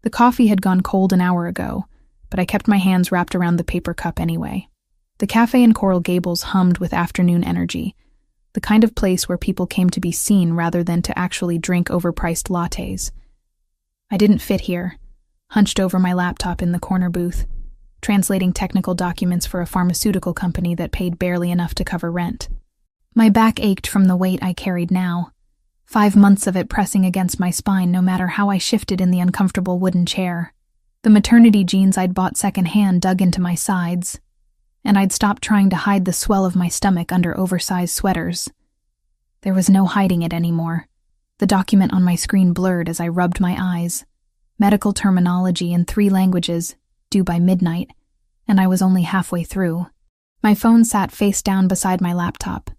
The coffee had gone cold an hour ago, but I kept my hands wrapped around the paper cup anyway. The cafe in Coral Gables hummed with afternoon energy, the kind of place where people came to be seen rather than to actually drink overpriced lattes. I didn't fit here, hunched over my laptop in the corner booth, translating technical documents for a pharmaceutical company that paid barely enough to cover rent. My back ached from the weight I carried now, 5 months of it pressing against my spine no matter how I shifted in the uncomfortable wooden chair. The maternity jeans I'd bought secondhand dug into my sides, and I'd stopped trying to hide the swell of my stomach under oversized sweaters. There was no hiding it anymore. The document on my screen blurred as I rubbed my eyes. Medical terminology in 3 languages, due by midnight, and I was only halfway through. My phone sat face down beside my laptop.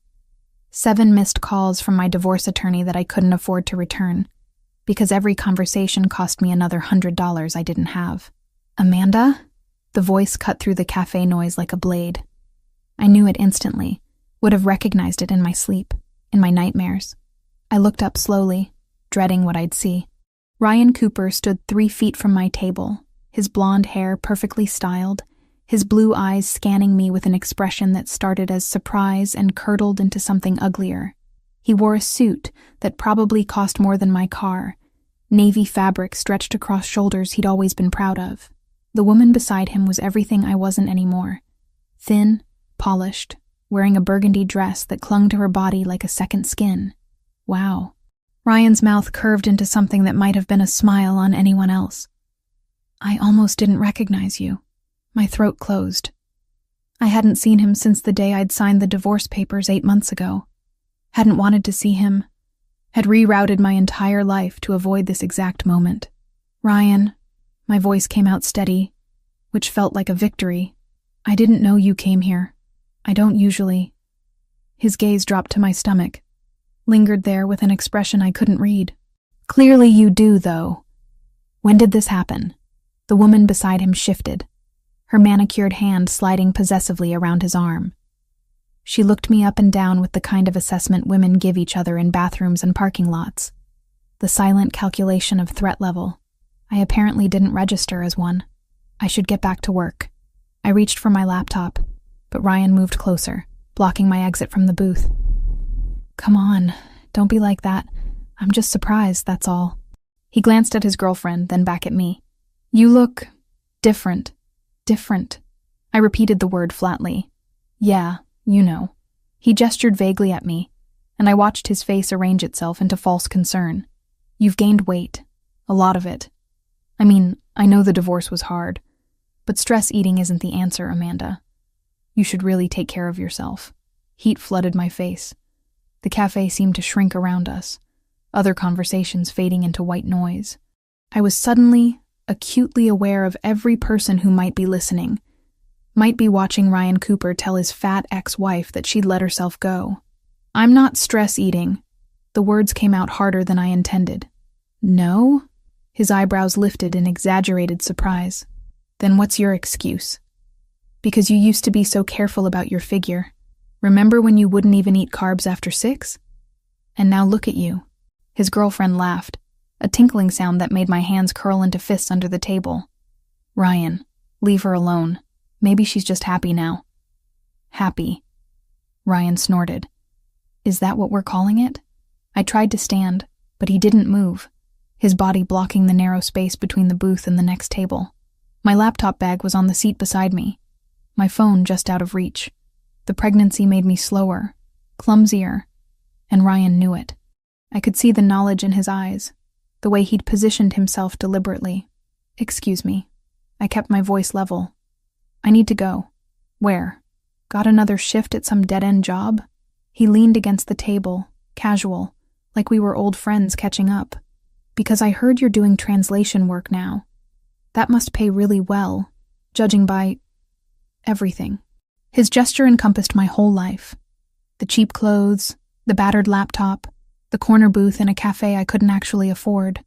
7 missed calls from my divorce attorney that I couldn't afford to return, because every conversation cost me another $100 I didn't have. Amanda? The voice cut through the cafe noise like a blade. I knew it instantly, would have recognized it in my sleep, in my nightmares. I looked up slowly, dreading what I'd see. Ryan Cooper stood 3 feet from my table, his blonde hair perfectly styled, his blue eyes scanning me with an expression that started as surprise and curdled into something uglier. He wore a suit that probably cost more than my car, navy fabric stretched across shoulders he'd always been proud of. The woman beside him was everything I wasn't anymore. Thin, polished, wearing a burgundy dress that clung to her body like a second skin. Wow. Ryan's mouth curved into something that might have been a smile on anyone else. I almost didn't recognize you. My throat closed. I hadn't seen him since the day I'd signed the divorce papers 8 months ago. Hadn't wanted to see him. Had rerouted my entire life to avoid this exact moment. Ryan, my voice came out steady, which felt like a victory. I didn't know you came here. I don't usually. His gaze dropped to my stomach, lingered there with an expression I couldn't read. Clearly you do, though. When did this happen? The woman beside him shifted, her manicured hand sliding possessively around his arm. She looked me up and down with the kind of assessment women give each other in bathrooms and parking lots. The silent calculation of threat level. I apparently didn't register as one. I should get back to work. I reached for my laptop, but Ryan moved closer, blocking my exit from the booth. Come on, don't be like that. I'm just surprised, that's all. He glanced at his girlfriend, then back at me. You look different. Different. I repeated the word flatly. Yeah, you know. He gestured vaguely at me, and I watched his face arrange itself into false concern. You've gained weight. A lot of it. I mean, I know the divorce was hard, but stress eating isn't the answer, Amanda. You should really take care of yourself. Heat flooded my face. The cafe seemed to shrink around us, other conversations fading into white noise. I was suddenly, acutely aware of every person who might be listening, might be watching Ryan Cooper tell his fat ex-wife that she'd let herself go. I'm not stress eating. The words came out harder than I intended. No? His eyebrows lifted in exaggerated surprise. Then what's your excuse? Because you used to be so careful about your figure. Remember when you wouldn't even eat carbs after 6? And now look at you. His girlfriend laughed, a tinkling sound that made my hands curl into fists under the table. Ryan, leave her alone. Maybe she's just happy now. Happy. Ryan snorted. Is that what we're calling it? I tried to stand, but he didn't move, his body blocking the narrow space between the booth and the next table. My laptop bag was on the seat beside me, my phone just out of reach. The pregnancy made me slower, clumsier, and Ryan knew it. I could see the knowledge in his eyes, the way he'd positioned himself deliberately. Excuse me. I kept my voice level. I need to go. Where? Got another shift at some dead-end job? He leaned against the table, casual, like we were old friends catching up. Because I heard you're doing translation work now. That must pay really well, judging by everything. His gesture encompassed my whole life. The cheap clothes, the battered laptop, the corner booth in a cafe I couldn't actually afford.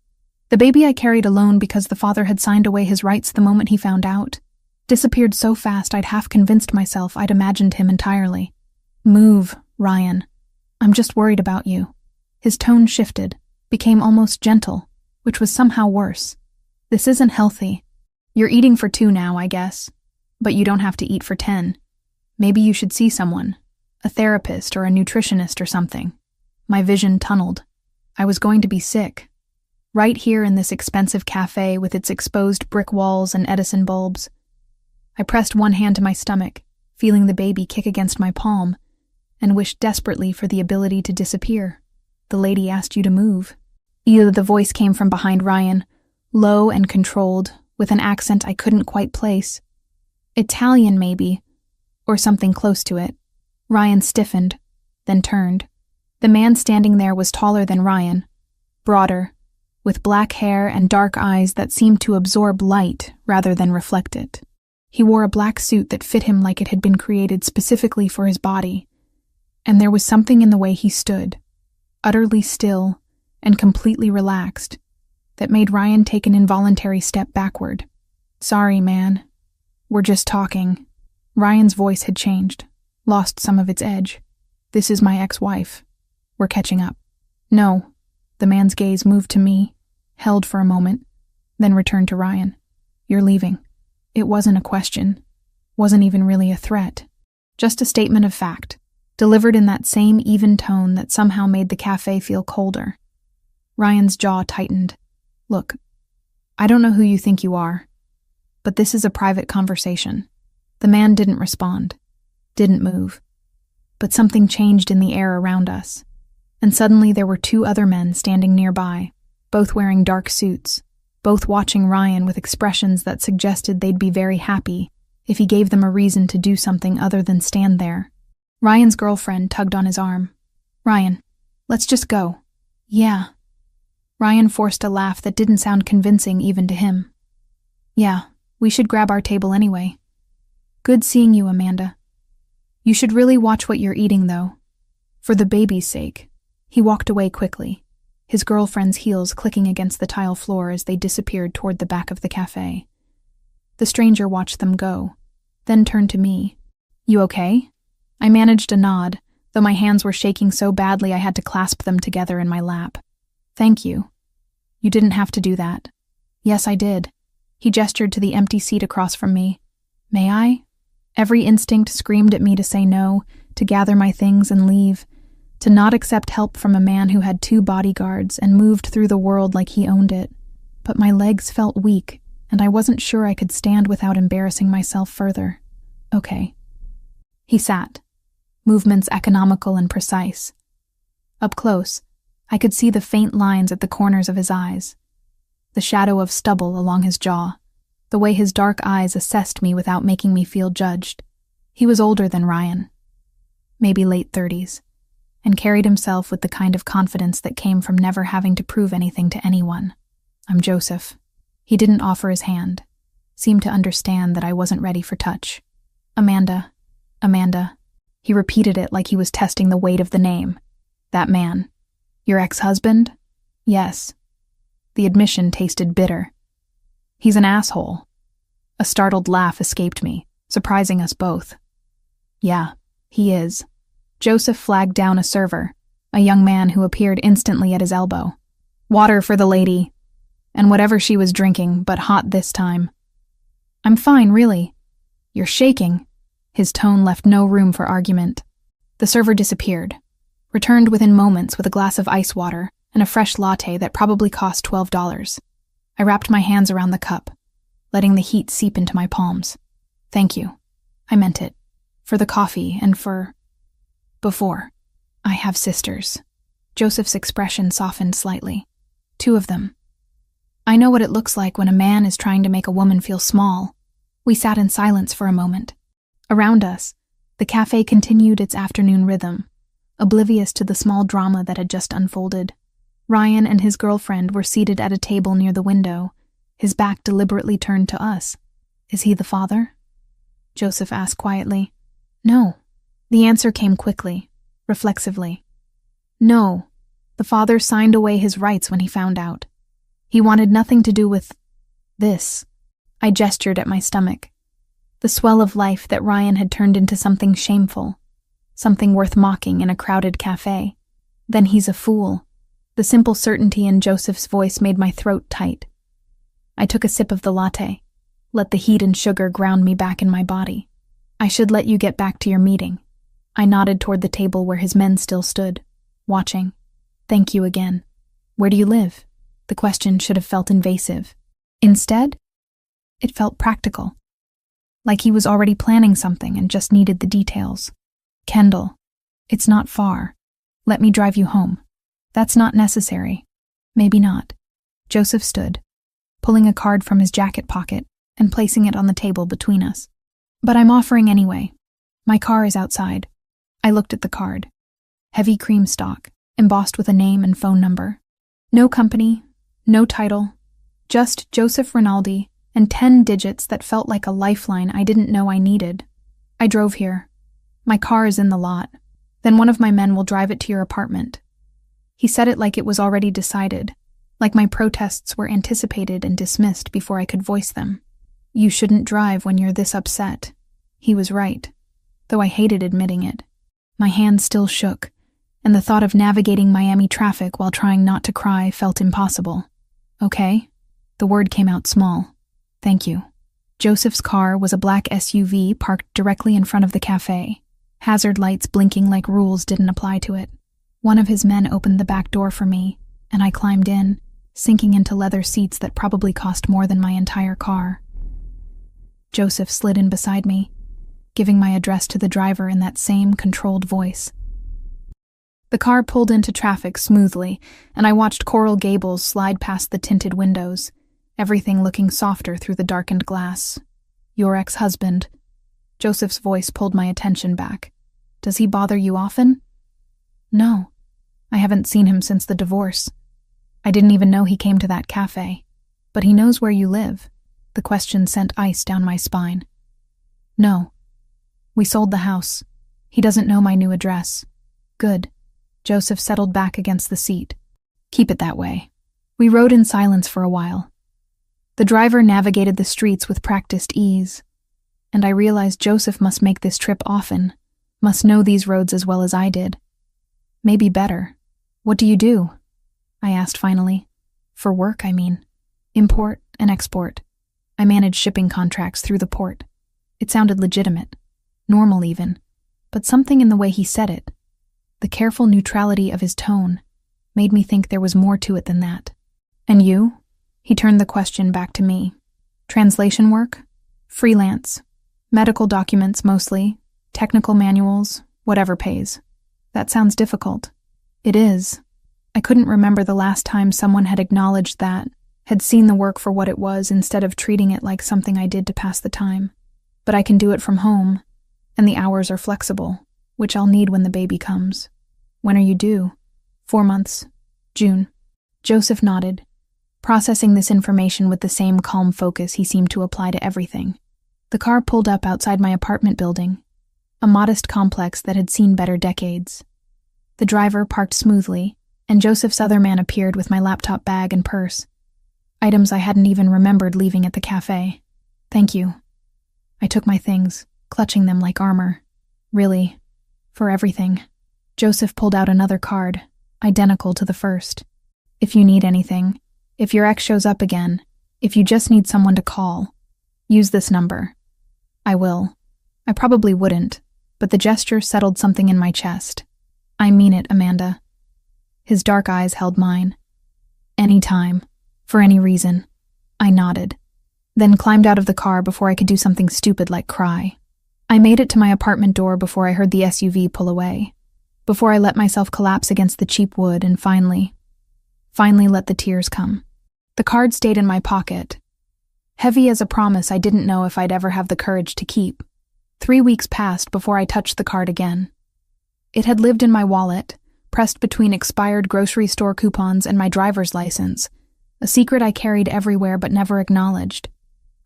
The baby I carried alone because the father had signed away his rights the moment he found out. Disappeared so fast I'd half convinced myself I'd imagined him entirely. Move, Ryan. I'm just worried about you. His tone shifted, became almost gentle, which was somehow worse. This isn't healthy. You're eating for 2 now, I guess. But you don't have to eat for 10. Maybe you should see someone. A therapist or a nutritionist or something. My vision tunneled. I was going to be sick. Right here in this expensive cafe with its exposed brick walls and Edison bulbs. I pressed one hand to my stomach, feeling the baby kick against my palm, and wished desperately for the ability to disappear. The lady asked you to move. The voice came from behind Ryan, low and controlled, with an accent I couldn't quite place. Italian, maybe, or something close to it. Ryan stiffened, then turned. The man standing there was taller than Ryan, broader, with black hair and dark eyes that seemed to absorb light rather than reflect it. He wore a black suit that fit him like it had been created specifically for his body, and there was something in the way he stood, utterly still and completely relaxed, that made Ryan take an involuntary step backward. Sorry, man. We're just talking. Ryan's voice had changed, lost some of its edge. This is my ex-wife. We're catching up. No. The man's gaze moved to me, held for a moment, then returned to Ryan. You're leaving. It wasn't a question. Wasn't even really a threat. Just a statement of fact, delivered in that same even tone that somehow made the cafe feel colder. Ryan's jaw tightened. Look, I don't know who you think you are, but this is a private conversation. The man didn't respond, didn't move. But something changed in the air around us, and suddenly there were 2 other men standing nearby, both wearing dark suits, both watching Ryan with expressions that suggested they'd be very happy if he gave them a reason to do something other than stand there. Ryan's girlfriend tugged on his arm. Ryan, let's just go. Yeah. Ryan forced a laugh that didn't sound convincing even to him. Yeah, we should grab our table anyway. Good seeing you, Amanda. You should really watch what you're eating, though. For the baby's sake. He walked away quickly, his girlfriend's heels clicking against the tile floor as they disappeared toward the back of the cafe. The stranger watched them go, then turned to me. You okay? I managed a nod, though my hands were shaking so badly I had to clasp them together in my lap. Thank you. You didn't have to do that. Yes, I did. He gestured to the empty seat across from me. May I? Every instinct screamed at me to say no, to gather my things and leave, to not accept help from a man who had 2 bodyguards and moved through the world like he owned it. But my legs felt weak, and I wasn't sure I could stand without embarrassing myself further. Okay. He sat, movements economical and precise. Up close, I could see the faint lines at the corners of his eyes, the shadow of stubble along his jaw, the way his dark eyes assessed me without making me feel judged. He was older than Ryan, maybe late 30s, and carried himself with the kind of confidence that came from never having to prove anything to anyone. I'm Joseph. He didn't offer his hand, seemed to understand that I wasn't ready for touch. Amanda. He repeated it like he was testing the weight of the name. That man. Your ex-husband? Yes. The admission tasted bitter. He's an asshole. A startled laugh escaped me, surprising us both. Yeah, he is. Joseph flagged down a server, a young man who appeared instantly at his elbow. Water for the lady, and whatever she was drinking, but hot this time. I'm fine, really. You're shaking. His tone left no room for argument. The server disappeared, returned within moments with a glass of ice water and a fresh latte that probably cost $12. I wrapped my hands around the cup, letting the heat seep into my palms. Thank you. I meant it. For the coffee and for... before. I have sisters. Joseph's expression softened slightly. 2 of them. I know what it looks like when a man is trying to make a woman feel small. We sat in silence for a moment. Around us, the cafe continued its afternoon rhythm, oblivious to the small drama that had just unfolded. Ryan and his girlfriend were seated at a table near the window, his back deliberately turned to us. Is he the father? Joseph asked quietly. No. The answer came quickly, reflexively. No. The father signed away his rights when he found out. He wanted nothing to do with this. I gestured at my stomach. The swell of life that Ryan had turned into something shameful, something worth mocking in a crowded cafe. Then he's a fool. The simple certainty in Joseph's voice made my throat tight. I took a sip of the latte, let the heat and sugar ground me back in my body. I should let you get back to your meeting. I nodded toward the table where his men still stood, watching. Thank you again. Where do you live? The question should have felt invasive. Instead, it felt practical. Like he was already planning something and just needed the details. Kendall, it's not far. Let me drive you home. That's not necessary. Maybe not. Joseph stood, pulling a card from his jacket pocket and placing it on the table between us. But I'm offering anyway. My car is outside. I looked at the card. Heavy cream stock, embossed with a name and phone number. No company, no title, just Joseph Rinaldi and 10 digits that felt like a lifeline I didn't know I needed. I drove here. My car is in the lot. Then one of my men will drive it to your apartment. He said it like it was already decided, like my protests were anticipated and dismissed before I could voice them. You shouldn't drive when you're this upset. He was right, though I hated admitting it. My hand still shook, and the thought of navigating Miami traffic while trying not to cry felt impossible. Okay. The word came out small. Thank you. Joseph's car was a black SUV parked directly in front of the cafe, hazard lights blinking like rules didn't apply to it. One of his men opened the back door for me, and I climbed in, sinking into leather seats that probably cost more than my entire car. Joseph slid in beside me, giving my address to the driver in that same controlled voice. The car pulled into traffic smoothly, and I watched Coral Gables slide past the tinted windows, everything looking softer through the darkened glass. Your ex-husband. Joseph's voice pulled my attention back. Does he bother you often? No. I haven't seen him since the divorce. I didn't even know he came to that cafe. But he knows where you live. The question sent ice down my spine. No. We sold the house. He doesn't know my new address. Good. Joseph settled back against the seat. Keep it that way. We rode in silence for a while. The driver navigated the streets with practiced ease, and I realized Joseph must make this trip often, must know these roads as well as I did. Maybe better. What do you do? I asked finally. For work, I mean. Import and export. I manage shipping contracts through the port. It sounded legitimate, normal even, but something in the way he said it, the careful neutrality of his tone, made me think there was more to it than that. And you? He turned the question back to me. Translation work? Freelance. Medical documents mostly. Technical manuals. Whatever pays. That sounds difficult. It is. I couldn't remember the last time someone had acknowledged that, had seen the work for what it was instead of treating it like something I did to pass the time. But I can do it from home, and the hours are flexible, which I'll need when the baby comes. When are you due? 4 months. June. Joseph nodded, processing this information with the same calm focus he seemed to apply to everything. The car pulled up outside my apartment building, a modest complex that had seen better decades. The driver parked smoothly, and Joseph's other man appeared with my laptop bag and purse, items I hadn't even remembered leaving at the cafe. Thank you. I took my things, clutching them like armor. Really, for everything. Joseph pulled out another card, identical to the first. If you need anything, if your ex shows up again, if you just need someone to call, use this number. I will. I probably wouldn't, but the gesture settled something in my chest. I mean it, Amanda. His dark eyes held mine. Any time, for any reason. I nodded, then climbed out of the car before I could do something stupid like cry. I made it to my apartment door before I heard the SUV pull away, before I let myself collapse against the cheap wood and finally let the tears come. The card stayed in my pocket, heavy as a promise I didn't know if I'd ever have the courage to keep. 3 weeks passed before I touched the card again. It had lived in my wallet, pressed between expired grocery store coupons and my driver's license, a secret I carried everywhere but never acknowledged.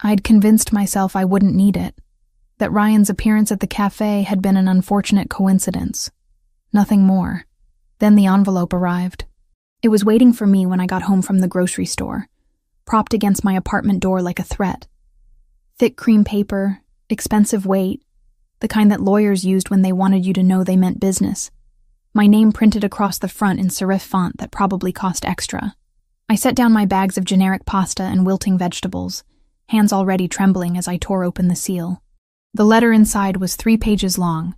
I'd convinced myself I wouldn't need it, that Ryan's appearance at the cafe had been an unfortunate coincidence. Nothing more. Then the envelope arrived. It was waiting for me when I got home from the grocery store, propped against my apartment door like a threat. Thick cream paper, expensive weight, the kind that lawyers used when they wanted you to know they meant business. My name printed across the front in serif font that probably cost extra. I set down my bags of generic pasta and wilting vegetables, hands already trembling as I tore open the seal. The letter inside was 3 pages long,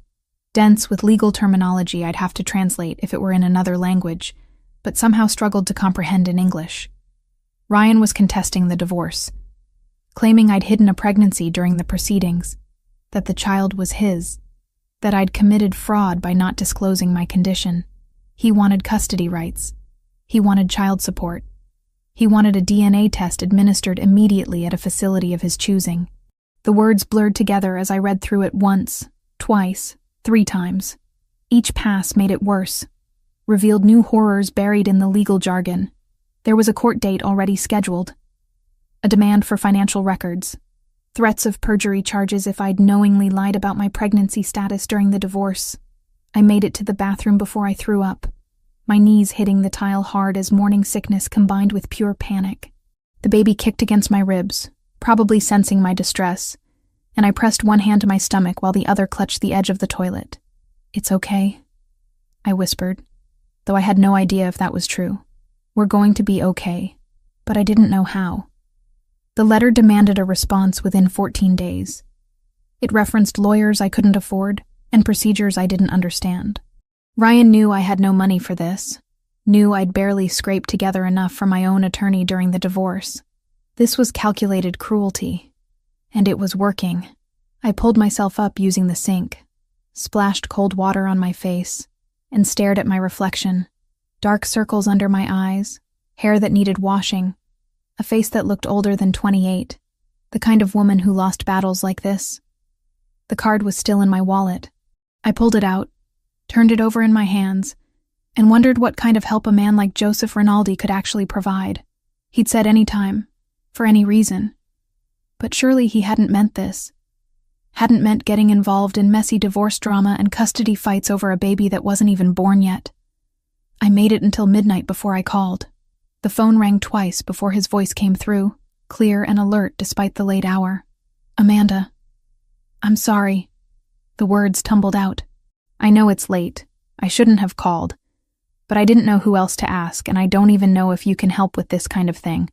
dense with legal terminology I'd have to translate if it were in another language, but somehow struggled to comprehend in English. Ryan was contesting the divorce, claiming I'd hidden a pregnancy during the proceedings, that the child was his, that I'd committed fraud by not disclosing my condition. He wanted custody rights. He wanted child support. He wanted a DNA test administered immediately at a facility of his choosing. The words blurred together as I read through it once, twice, 3 times. Each pass made it worse, revealed new horrors buried in the legal jargon. There was a court date already scheduled, a demand for financial records, threats of perjury charges if I'd knowingly lied about my pregnancy status during the divorce. I made it to the bathroom before I threw up, my knees hitting the tile hard as morning sickness combined with pure panic. The baby kicked against my ribs, probably sensing my distress, and I pressed one hand to my stomach while the other clutched the edge of the toilet. "It's okay," I whispered, though I had no idea if that was true. "We're going to be okay," but I didn't know how. The letter demanded a response within 14 days. It referenced lawyers I couldn't afford and procedures I didn't understand. Ryan knew I had no money for this, knew I'd barely scraped together enough for my own attorney during the divorce. This was calculated cruelty, and it was working. I pulled myself up using the sink, splashed cold water on my face, and stared at my reflection. Dark circles under my eyes, hair that needed washing, a face that looked older than 28, the kind of woman who lost battles like this. The card was still in my wallet. I pulled it out, turned it over in my hands, and wondered what kind of help a man like Joseph Rinaldi could actually provide. He'd said any time, for any reason. But surely he hadn't meant this. Hadn't meant getting involved in messy divorce drama and custody fights over a baby that wasn't even born yet. I made it until midnight before I called. The phone rang twice before his voice came through, clear and alert despite the late hour. "Amanda, I'm sorry." The words tumbled out. "I know it's late. I shouldn't have called. But I didn't know who else to ask, and I don't even know if you can help with this kind of thing.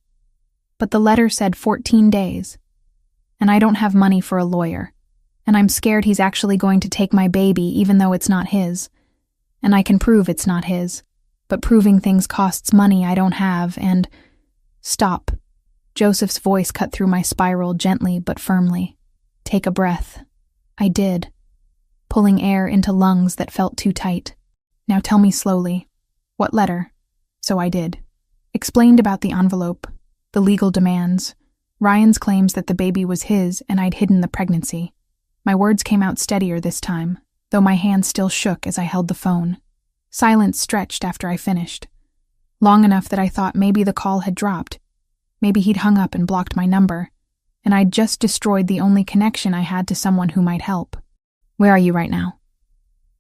But the letter said 14 days. And I don't have money for a lawyer. And I'm scared he's actually going to take my baby even though it's not his. And I can prove it's not his. But proving things costs money I don't have, and—" "Stop." Joseph's voice cut through my spiral gently but firmly. "Take a breath." I did, pulling air into lungs that felt too tight. "Now tell me slowly. What letter?" So I did. Explained about the envelope, the legal demands, Ryan's claims that the baby was his and I'd hidden the pregnancy. My words came out steadier this time, though my hand still shook as I held the phone. Silence stretched after I finished, long enough that I thought maybe the call had dropped. Maybe he'd hung up and blocked my number, and I'd just destroyed the only connection I had to someone who might help. "Where are you right now?"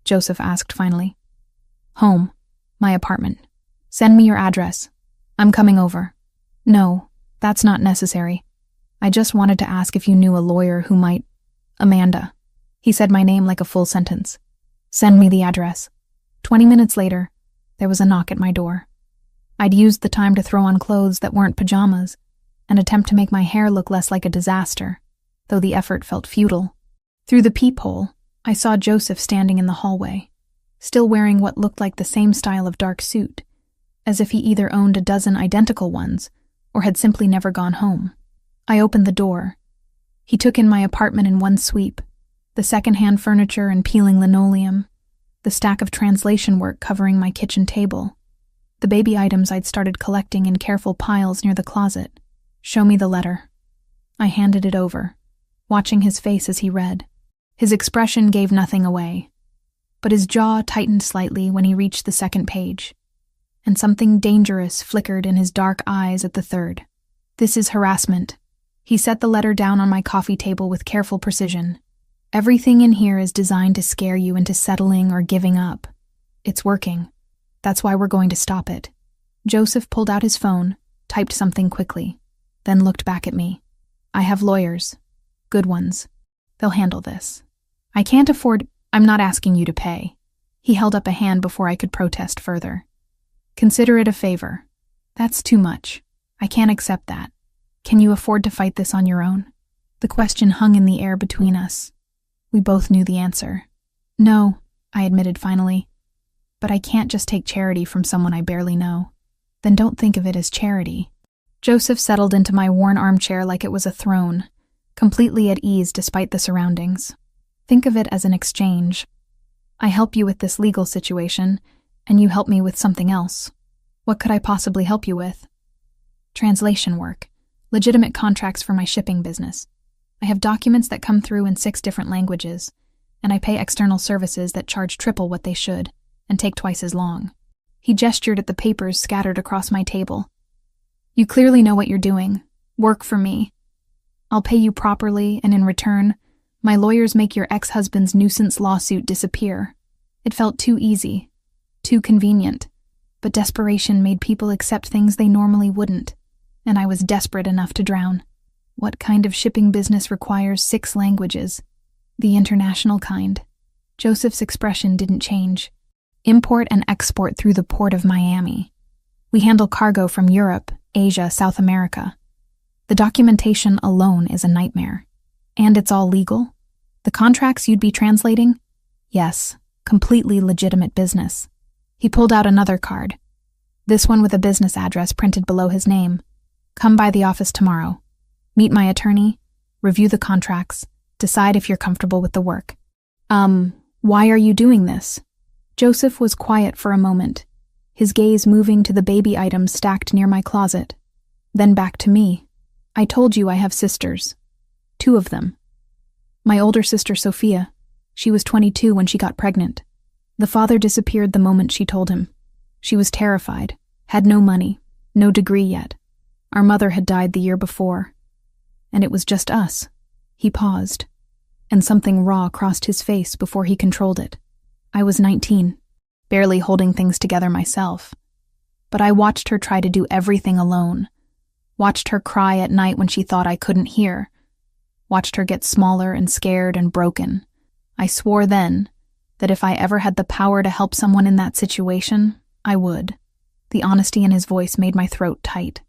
Joseph asked finally. "Home. My apartment. Send me your address. I'm coming over." "No, that's not necessary. I just wanted to ask if you knew a lawyer who might—" "Amanda." He said my name like a full sentence. "Send me the address." 20 minutes later, there was a knock at my door. I'd used the time to throw on clothes that weren't pajamas and attempt to make my hair look less like a disaster, though the effort felt futile. Through the peephole, I saw Joseph standing in the hallway, still wearing what looked like the same style of dark suit, as if he either owned a dozen identical ones or had simply never gone home. I opened the door. He took in my apartment in one sweep, the second-hand furniture and peeling linoleum, the stack of translation work covering my kitchen table, the baby items I'd started collecting in careful piles near the closet. "Show me the letter." I handed it over, watching his face as he read. His expression gave nothing away, but his jaw tightened slightly when he reached the second page, and something dangerous flickered in his dark eyes at the third. "This is harassment." He set the letter down on my coffee table with careful precision. "Everything in here is designed to scare you into settling or giving up. It's working. That's why we're going to stop it." Joseph pulled out his phone, typed something quickly, then looked back at me. "I have lawyers. Good ones. They'll handle this. I can't afford—" "I'm not asking you to pay." He held up a hand before I could protest further. "Consider it a favor. That's too much. I can't accept that. Can you afford to fight this on your own? The question hung in the air between us. We both knew the answer. No, I admitted finally. But I can't just take charity from someone I barely know. Then don't think of it as charity. Joseph settled into my worn armchair like it was a throne, completely at ease despite the surroundings. Think of it as an exchange. I help you with this legal situation, and you help me with something else. What could I possibly help you with? Translation work. Legitimate contracts for my shipping business. I have documents that come through in 6 different languages, and I pay external services that charge triple what they should, and take twice as long. He gestured at the papers scattered across my table. You clearly know what you're doing. Work for me. I'll pay you properly, and in return, my lawyers make your ex-husband's nuisance lawsuit disappear. It felt too easy, too convenient, but desperation made people accept things they normally wouldn't, and I was desperate enough to drown. What kind of shipping business requires 6 languages? The international kind. Joseph's expression didn't change. Import and export through the port of Miami. We handle cargo from Europe, Asia, South America. The documentation alone is a nightmare. And it's all legal? The contracts you'd be translating? Yes, completely legitimate business. He pulled out another card. This one with a business address printed below his name. Come by the office tomorrow. Meet my attorney, review the contracts, decide if you're comfortable with the work. Why are you doing this? Joseph was quiet for a moment, his gaze moving to the baby items stacked near my closet. Then back to me. I told you I have sisters. 2 of them. My older sister, Sophia. She was 22 when she got pregnant. The father disappeared the moment she told him. She was terrified, had no money, no degree yet. Our mother had died the year before. And it was just us. He paused, and something raw crossed his face before he controlled it. I was 19, barely holding things together myself. But I watched her try to do everything alone. Watched her cry at night when she thought I couldn't hear. Watched her get smaller and scared and broken. I swore then that if I ever had the power to help someone in that situation, I would. The honesty in his voice made my throat tight.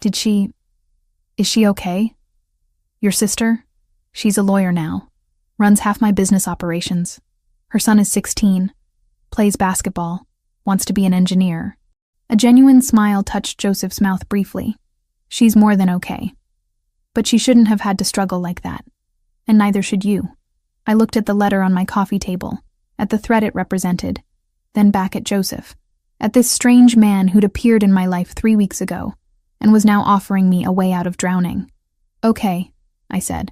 Is she okay? Your sister? She's a lawyer now. Runs half my business operations. Her son is 16. Plays basketball. Wants to be an engineer. A genuine smile touched Joseph's mouth briefly. She's more than okay. But she shouldn't have had to struggle like that. And neither should you. I looked at the letter on my coffee table, at the threat it represented, then back at Joseph, at this strange man who'd appeared in my life 3 weeks ago, and was now offering me a way out of drowning. Okay, I said.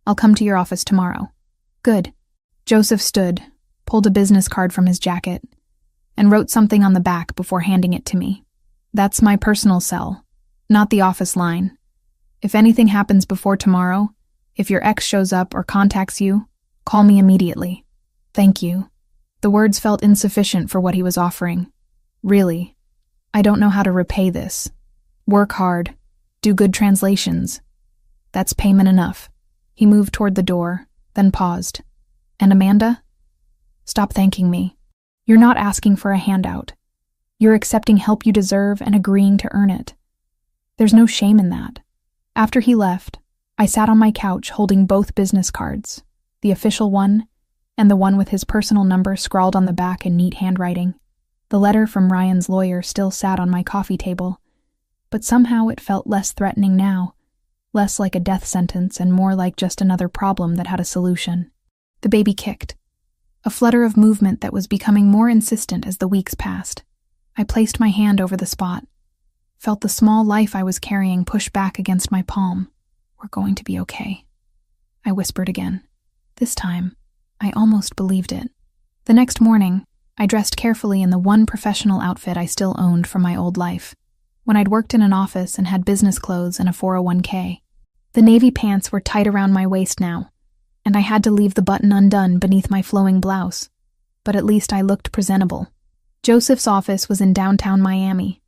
I'll come to your office tomorrow. Good. Joseph stood, pulled a business card from his jacket, and wrote something on the back before handing it to me. That's my personal cell, not the office line. If anything happens before tomorrow, if your ex shows up or contacts you, call me immediately. Thank you. The words felt insufficient for what he was offering. Really, I don't know how to repay this. Work hard, do good translations. That's payment enough. He moved toward the door, then paused. And Amanda? Stop thanking me. You're not asking for a handout. You're accepting help you deserve and agreeing to earn it. There's no shame in that. After he left, I sat on my couch holding both business cards, the official one and the one with his personal number scrawled on the back in neat handwriting. The letter from Ryan's lawyer still sat on my coffee table, but somehow it felt less threatening now, less like a death sentence and more like just another problem that had a solution. The baby kicked, a flutter of movement that was becoming more insistent as the weeks passed. I placed my hand over the spot, felt the small life I was carrying push back against my palm. We're going to be okay, I whispered again. This time, I almost believed it. The next morning, I dressed carefully in the one professional outfit I still owned from my old life, when I'd worked in an office and had business clothes and a 401k. The navy pants were tight around my waist now, and I had to leave the button undone beneath my flowing blouse, but at least I looked presentable. Joseph's office was in downtown Miami,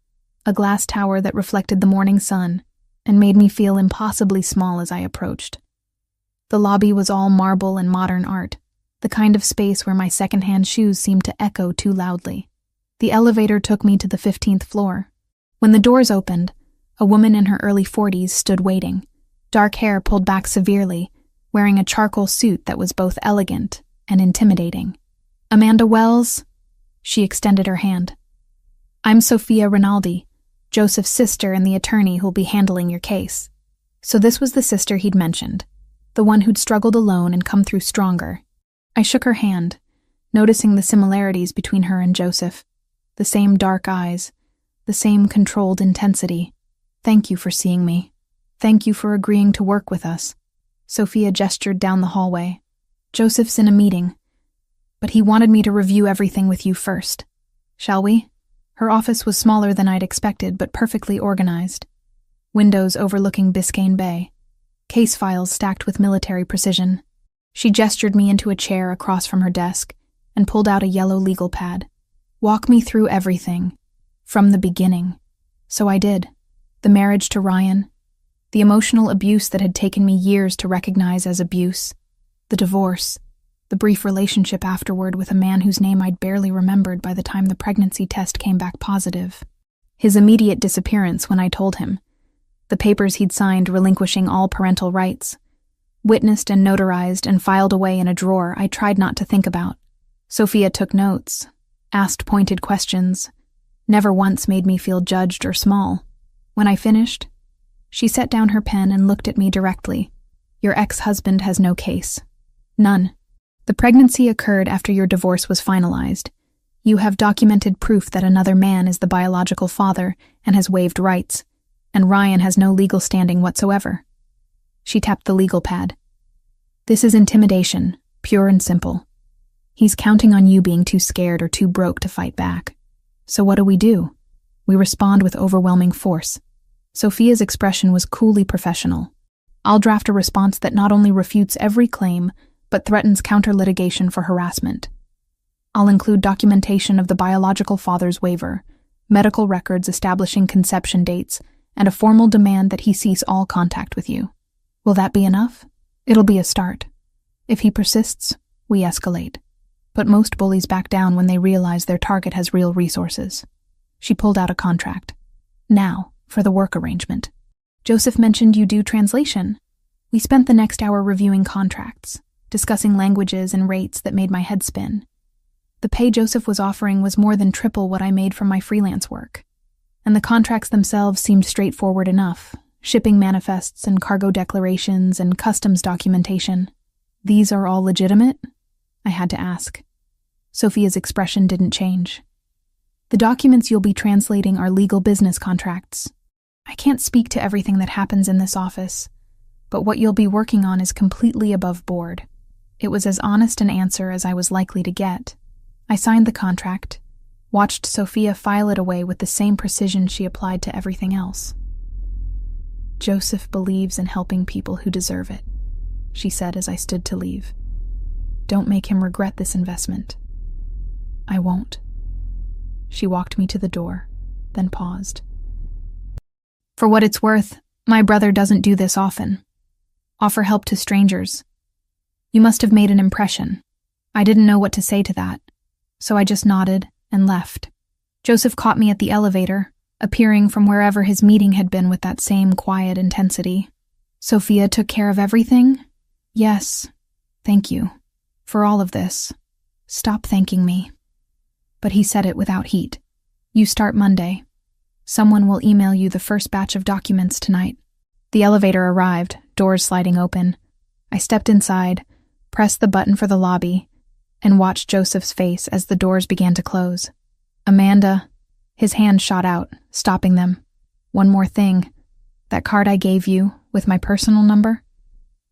a glass tower that reflected the morning sun and made me feel impossibly small as I approached. The lobby was all marble and modern art, the kind of space where my secondhand shoes seemed to echo too loudly. The elevator took me to the 15th floor. When the doors opened, a woman in her early 40s stood waiting, dark hair pulled back severely, wearing a charcoal suit that was both elegant and intimidating. "Amanda Wells?" She extended her hand. "I'm Sophia Rinaldi, Joseph's sister and the attorney who'll be handling your case." So this was the sister he'd mentioned, the one who'd struggled alone and come through stronger. I shook her hand, noticing the similarities between her and Joseph. The same dark eyes, the same controlled intensity. "Thank you for seeing me. Thank you for agreeing to work with us." Sophia gestured down the hallway. "Joseph's in a meeting, but he wanted me to review everything with you first. Shall we?" Her office was smaller than I'd expected, but perfectly organized. Windows overlooking Biscayne Bay. Case files stacked with military precision. She gestured me into a chair across from her desk and pulled out a yellow legal pad. "Walk me through everything, from the beginning." So I did. The marriage to Ryan, the emotional abuse that had taken me years to recognize as abuse, the divorce, the brief relationship afterward with a man whose name I'd barely remembered by the time the pregnancy test came back positive, his immediate disappearance when I told him, the papers he'd signed relinquishing all parental rights, witnessed and notarized and filed away in a drawer I tried not to think about. Sophia took notes, asked pointed questions, never once made me feel judged or small. When I finished, she set down her pen and looked at me directly. "Your ex-husband has no case. None. The pregnancy occurred after your divorce was finalized. You have documented proof that another man is the biological father and has waived rights, and Ryan has no legal standing whatsoever." She tapped the legal pad. "This is intimidation, pure and simple. He's counting on you being too scared or too broke to fight back. So what do? We respond with overwhelming force." Sophia's expression was coolly professional. "I'll draft a response that not only refutes every claim, but threatens counter-litigation for harassment. I'll include documentation of the biological father's waiver, medical records establishing conception dates, and a formal demand that he cease all contact with you. Will that be enough? It'll be a start. If he persists, we escalate. But most bullies back down when they realize their target has real resources." She pulled out a contract. "Now, for the work arrangement. Joseph mentioned you do translation." We spent the next hour reviewing contracts, discussing languages and rates that made my head spin. The pay Joseph was offering was more than triple what I made from my freelance work. And the contracts themselves seemed straightforward enough, shipping manifests and cargo declarations and customs documentation. "These are all legitimate?" I had to ask. Sophia's expression didn't change. "The documents you'll be translating are legal business contracts. I can't speak to everything that happens in this office, but what you'll be working on is completely above board." It was as honest an answer as I was likely to get. I signed the contract, watched Sophia file it away with the same precision she applied to everything else. "Joseph believes in helping people who deserve it," she said as I stood to leave. "Don't make him regret this investment." "I won't." She walked me to the door, then paused. "For what it's worth, my brother doesn't do this often. Offer help to strangers. You must have made an impression." I didn't know what to say to that, so I just nodded and left. Joseph caught me at the elevator, appearing from wherever his meeting had been with that same quiet intensity. "Sophia took care of everything?" "Yes. Thank you. For all of this. Stop thanking me." But he said it without heat. "You start Monday. Someone will email you the first batch of documents tonight." The elevator arrived, doors sliding open. I stepped inside, pressed the button for the lobby, and watched Joseph's face as the doors began to close. "Amanda," his hand shot out, stopping them. "One more thing. That card I gave you, with my personal number?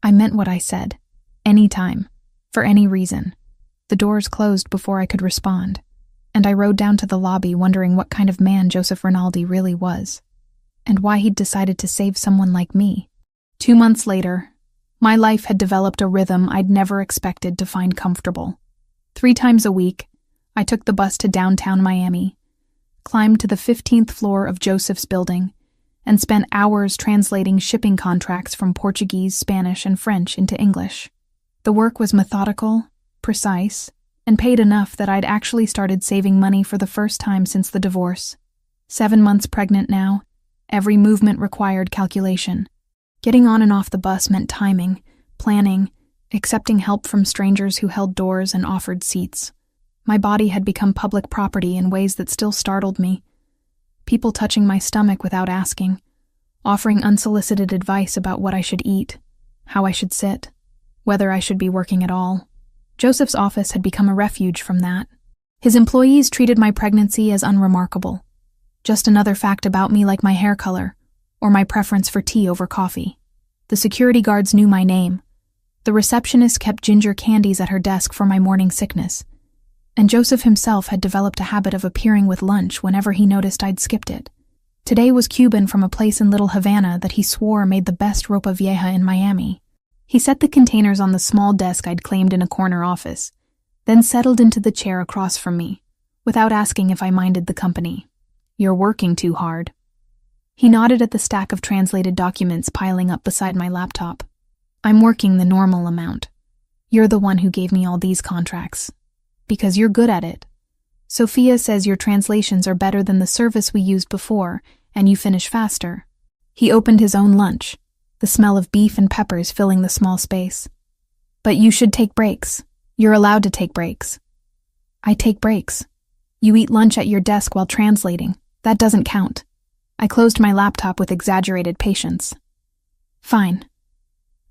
I meant what I said. Anytime. For any reason." The doors closed before I could respond, and I rode down to the lobby wondering what kind of man Joseph Rinaldi really was, and why he'd decided to save someone like me. 2 months later, my life had developed a rhythm I'd never expected to find comfortable. 3 times a week, I took the bus to downtown Miami, climbed to the 15th floor of Joseph's building, and spent hours translating shipping contracts from Portuguese, Spanish, and French into English. The work was methodical, precise, and paid enough that I'd actually started saving money for the first time since the divorce. 7 months pregnant now. Every movement required calculation. Getting on and off the bus meant timing, planning, accepting help from strangers who held doors and offered seats. My body had become public property in ways that still startled me. People touching my stomach without asking, offering unsolicited advice about what I should eat, how I should sit, whether I should be working at all. Joseph's office had become a refuge from that. His employees treated my pregnancy as unremarkable. Just another fact about me, like my hair color, or my preference for tea over coffee. The security guards knew my name. The receptionist kept ginger candies at her desk for my morning sickness. And Joseph himself had developed a habit of appearing with lunch whenever he noticed I'd skipped it. Today was Cuban from a place in Little Havana that he swore made the best ropa vieja in Miami. He set the containers on the small desk I'd claimed in a corner office, then settled into the chair across from me, without asking if I minded the company. "You're working too hard." He nodded at the stack of translated documents piling up beside my laptop. "I'm working the normal amount. You're the one who gave me all these contracts. Because you're good at it. Sophia says your translations are better than the service we used before, and you finish faster." He opened his own lunch, the smell of beef and peppers filling the small space. "But you should take breaks. You're allowed to take breaks." "I take breaks. You eat lunch at your desk while translating. That doesn't count." I closed my laptop with exaggerated patience. "Fine.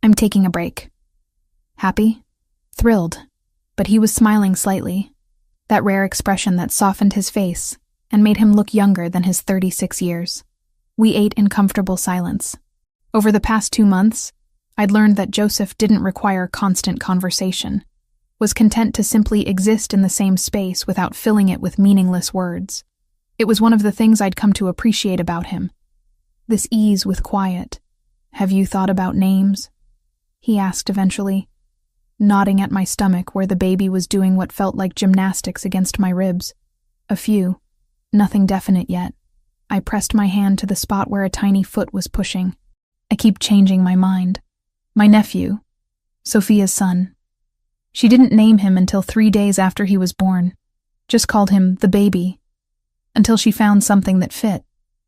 I'm taking a break." Happy? Thrilled. But he was smiling slightly, that rare expression that softened his face and made him look younger than his 36 years. We ate in comfortable silence. Over the past 2 months, I'd learned that Joseph didn't require constant conversation, was content to simply exist in the same space without filling it with meaningless words. It was one of the things I'd come to appreciate about him. This ease with quiet. "Have you thought about names?" he asked eventually, nodding at my stomach where the baby was doing what felt like gymnastics against my ribs. "A few. Nothing definite yet." I pressed my hand to the spot where a tiny foot was pushing. "I keep changing my mind. My nephew, Sophia's son." She didn't name him until 3 days after he was born. Just called him the baby. Until she found something that fit.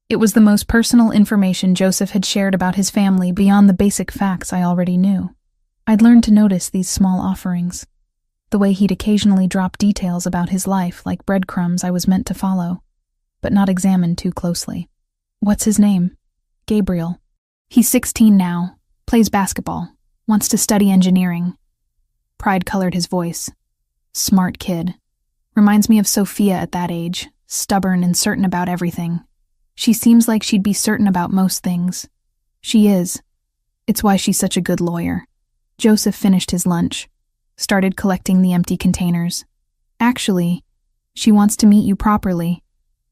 It was the most personal information Joseph had shared about his family beyond the basic facts I already knew. I'd learned to notice these small offerings. The way he'd occasionally drop details about his life like breadcrumbs I was meant to follow, but not examine too closely. "What's his name?" "Gabriel. He's 16 now, plays basketball, wants to study engineering." Pride colored his voice. "Smart kid. Reminds me of Sophia at that age, stubborn and certain about everything. She seems like she'd be certain about most things. She is. It's why she's such a good lawyer." Joseph finished his lunch, started collecting the empty containers. "Actually, she wants to meet you properly.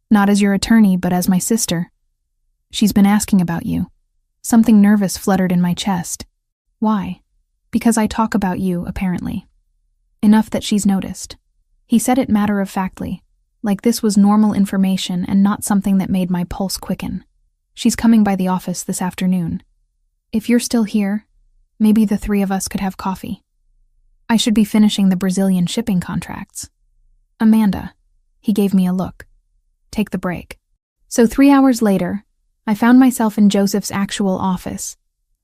Not as your attorney, but as my sister. She's been asking about you." Something nervous fluttered in my chest. "Why?" "Because I talk about you, apparently. Enough that she's noticed." He said it matter-of-factly, like this was normal information and not something that made my pulse quicken. "She's coming by the office this afternoon. If you're still here, maybe the 3 of us could have coffee. I should be finishing the Brazilian shipping contracts." "Amanda." He gave me a look. "Take the break." So 3 hours later, I found myself in Joseph's actual office,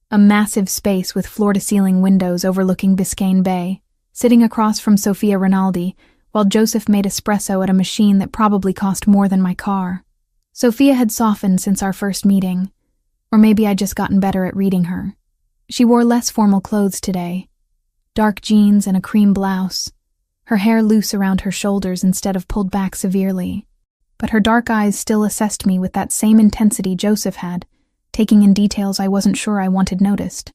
a massive space with floor-to-ceiling windows overlooking Biscayne Bay, sitting across from Sophia Rinaldi, while Joseph made espresso at a machine that probably cost more than my car. Sophia had softened since our first meeting, or maybe I'd just gotten better at reading her. She wore less formal clothes today, dark jeans and a cream blouse, her hair loose around her shoulders instead of pulled back severely. But her dark eyes still assessed me with that same intensity Joseph had, taking in details I wasn't sure I wanted noticed.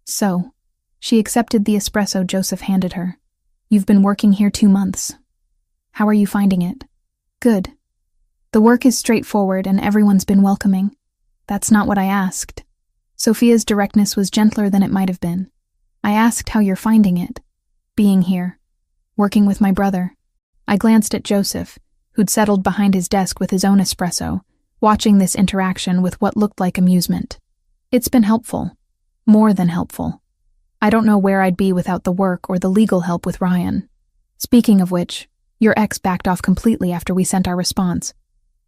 "So," she accepted the espresso Joseph handed her. "You've been working here 2 months. How are you finding it?" "Good. The work is straightforward and everyone's been welcoming." "That's not what I asked." Sophia's directness was gentler than it might have been. "I asked how you're finding it. Being here. Working with my brother." I glanced at Joseph, who'd settled behind his desk with his own espresso, watching this interaction with what looked like amusement. "It's been helpful. More than helpful. I don't know where I'd be without the work or the legal help with Ryan. Speaking of which, your ex backed off completely after we sent our response."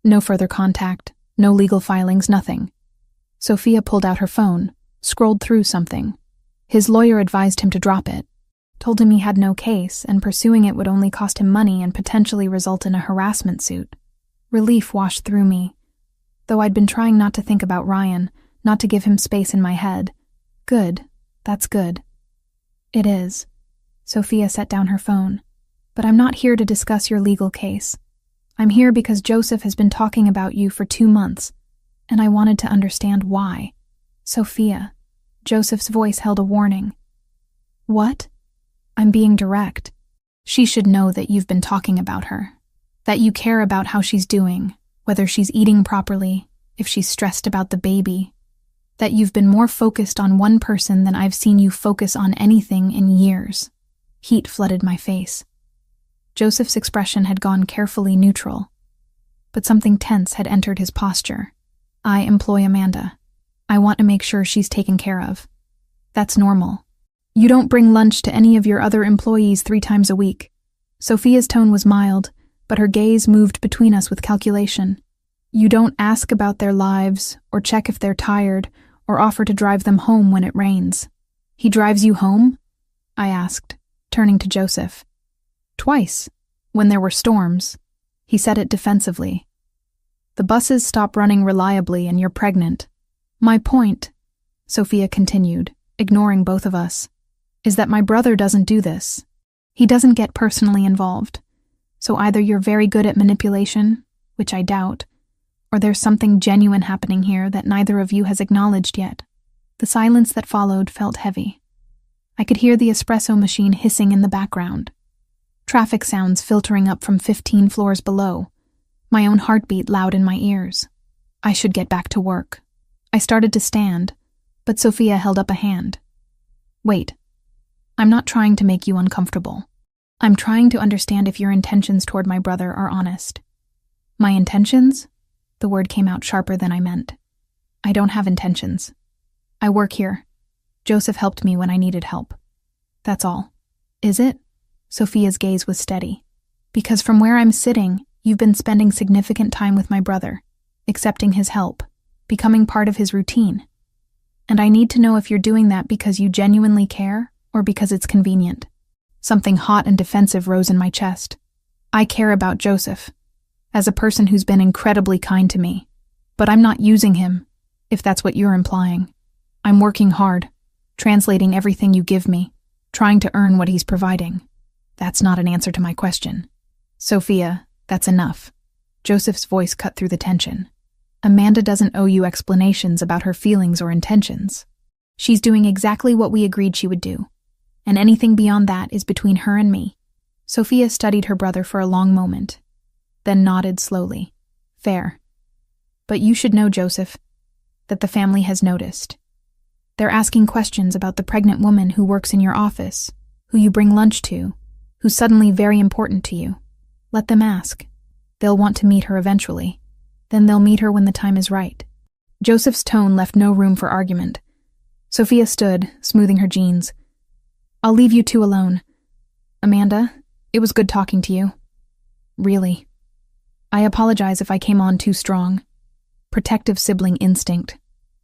No further contact, no legal filings, nothing. Sophia pulled out her phone, scrolled through something. His lawyer advised him to drop it, told him he had no case and pursuing it would only cost him money and potentially result in a harassment suit. Relief washed through me, though I'd been trying not to think about Ryan, not to give him space in my head. Good, that's good. It is. Sophia set down her phone. But I'm not here to discuss your legal case. I'm here because Joseph has been talking about you for 2 months, and I wanted to understand why. Sophia. Joseph's voice held a warning. What? I'm being direct. She should know that you've been talking about her, that you care about how she's doing, whether she's eating properly, if she's stressed about the baby, that you've been more focused on one person than I've seen you focus on anything in years. Heat flooded my face. Joseph's expression had gone carefully neutral, but something tense had entered his posture. I employ Amanda. I want to make sure she's taken care of. That's normal. You don't bring lunch to any of your other employees 3 times a week. Sophia's tone was mild, but her gaze moved between us with calculation. You don't ask about their lives, or check if they're tired, or offer to drive them home when it rains. He drives you home? I asked, turning to Joseph. Twice, when there were storms. He said it defensively. The buses stop running reliably and you're pregnant. My point, Sophia continued, ignoring both of us, is that my brother doesn't do this. He doesn't get personally involved. So either you're very good at manipulation, which I doubt, or there's something genuine happening here that neither of you has acknowledged yet. The silence that followed felt heavy. I could hear the espresso machine hissing in the background. Traffic sounds filtering up from 15 floors below. My own heartbeat loud in my ears. I should get back to work. I started to stand, but Sophia held up a hand. Wait. I'm not trying to make you uncomfortable. I'm trying to understand if your intentions toward my brother are honest. My intentions? The word came out sharper than I meant. I don't have intentions. I work here. Joseph helped me when I needed help. That's all. Is it? Sophia's gaze was steady. Because from where I'm sitting, you've been spending significant time with my brother, accepting his help, becoming part of his routine. And I need to know if you're doing that because you genuinely care or because it's convenient. Something hot and defensive rose in my chest. I care about Joseph, as a person who's been incredibly kind to me. But I'm not using him, if that's what you're implying. I'm working hard, translating everything you give me, trying to earn what he's providing. That's not an answer to my question. Sophia, that's enough. Joseph's voice cut through the tension. Amanda doesn't owe you explanations about her feelings or intentions. She's doing exactly what we agreed she would do, and anything beyond that is between her and me. Sophia studied her brother for a long moment, then nodded slowly. Fair. But you should know, Joseph, that the family has noticed. They're asking questions about the pregnant woman who works in your office, who you bring lunch to, who's suddenly very important to you. Let them ask. They'll want to meet her eventually. Then they'll meet her when the time is right. Joseph's tone left no room for argument. Sophia stood, smoothing her jeans. I'll leave you two alone. Amanda, it was good talking to you. Really. I apologize if I came on too strong. Protective sibling instinct.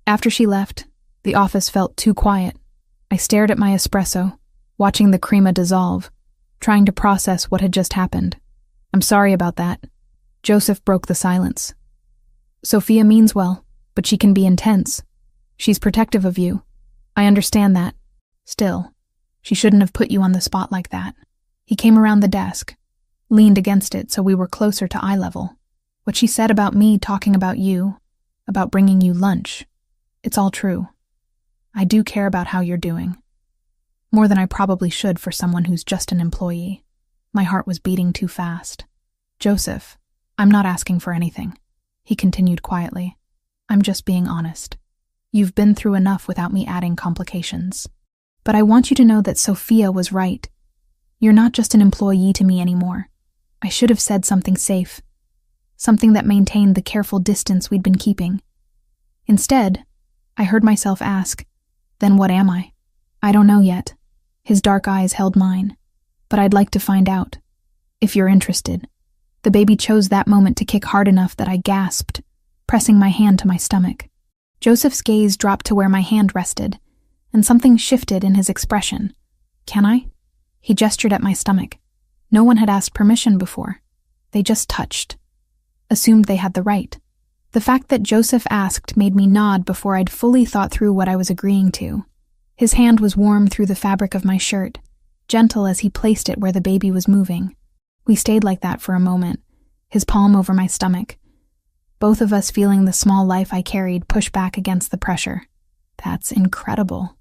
After she left, the office felt too quiet. I stared at my espresso, watching the crema dissolve, trying to process what had just happened. I'm sorry about that. Joseph broke the silence. Sophia means well, but she can be intense. She's protective of you. I understand that. Still, she shouldn't have put you on the spot like that. He came around the desk, leaned against it so we were closer to eye level. What she said about me talking about you, about bringing you lunch, it's all true. I do care about how you're doing. More than I probably should for someone who's just an employee. My heart was beating too fast. Joseph, I'm not asking for anything. He continued quietly. I'm just being honest. You've been through enough without me adding complications. But I want you to know that Sophia was right. You're not just an employee to me anymore. I should have said something safe. Something that maintained the careful distance we'd been keeping. Instead, I heard myself ask, then what am I? I don't know yet. His dark eyes held mine. But I'd like to find out. If you're interested. The baby chose that moment to kick hard enough that I gasped, pressing my hand to my stomach. Joseph's gaze dropped to where my hand rested, and something shifted in his expression. "Can I?" He gestured at my stomach. No one had asked permission before. They just touched. Assumed they had the right. The fact that Joseph asked made me nod before I'd fully thought through what I was agreeing to. His hand was warm through the fabric of my shirt, gentle as he placed it where the baby was moving. We stayed like that for a moment, his palm over my stomach, both of us feeling the small life I carried push back against the pressure. "That's incredible,"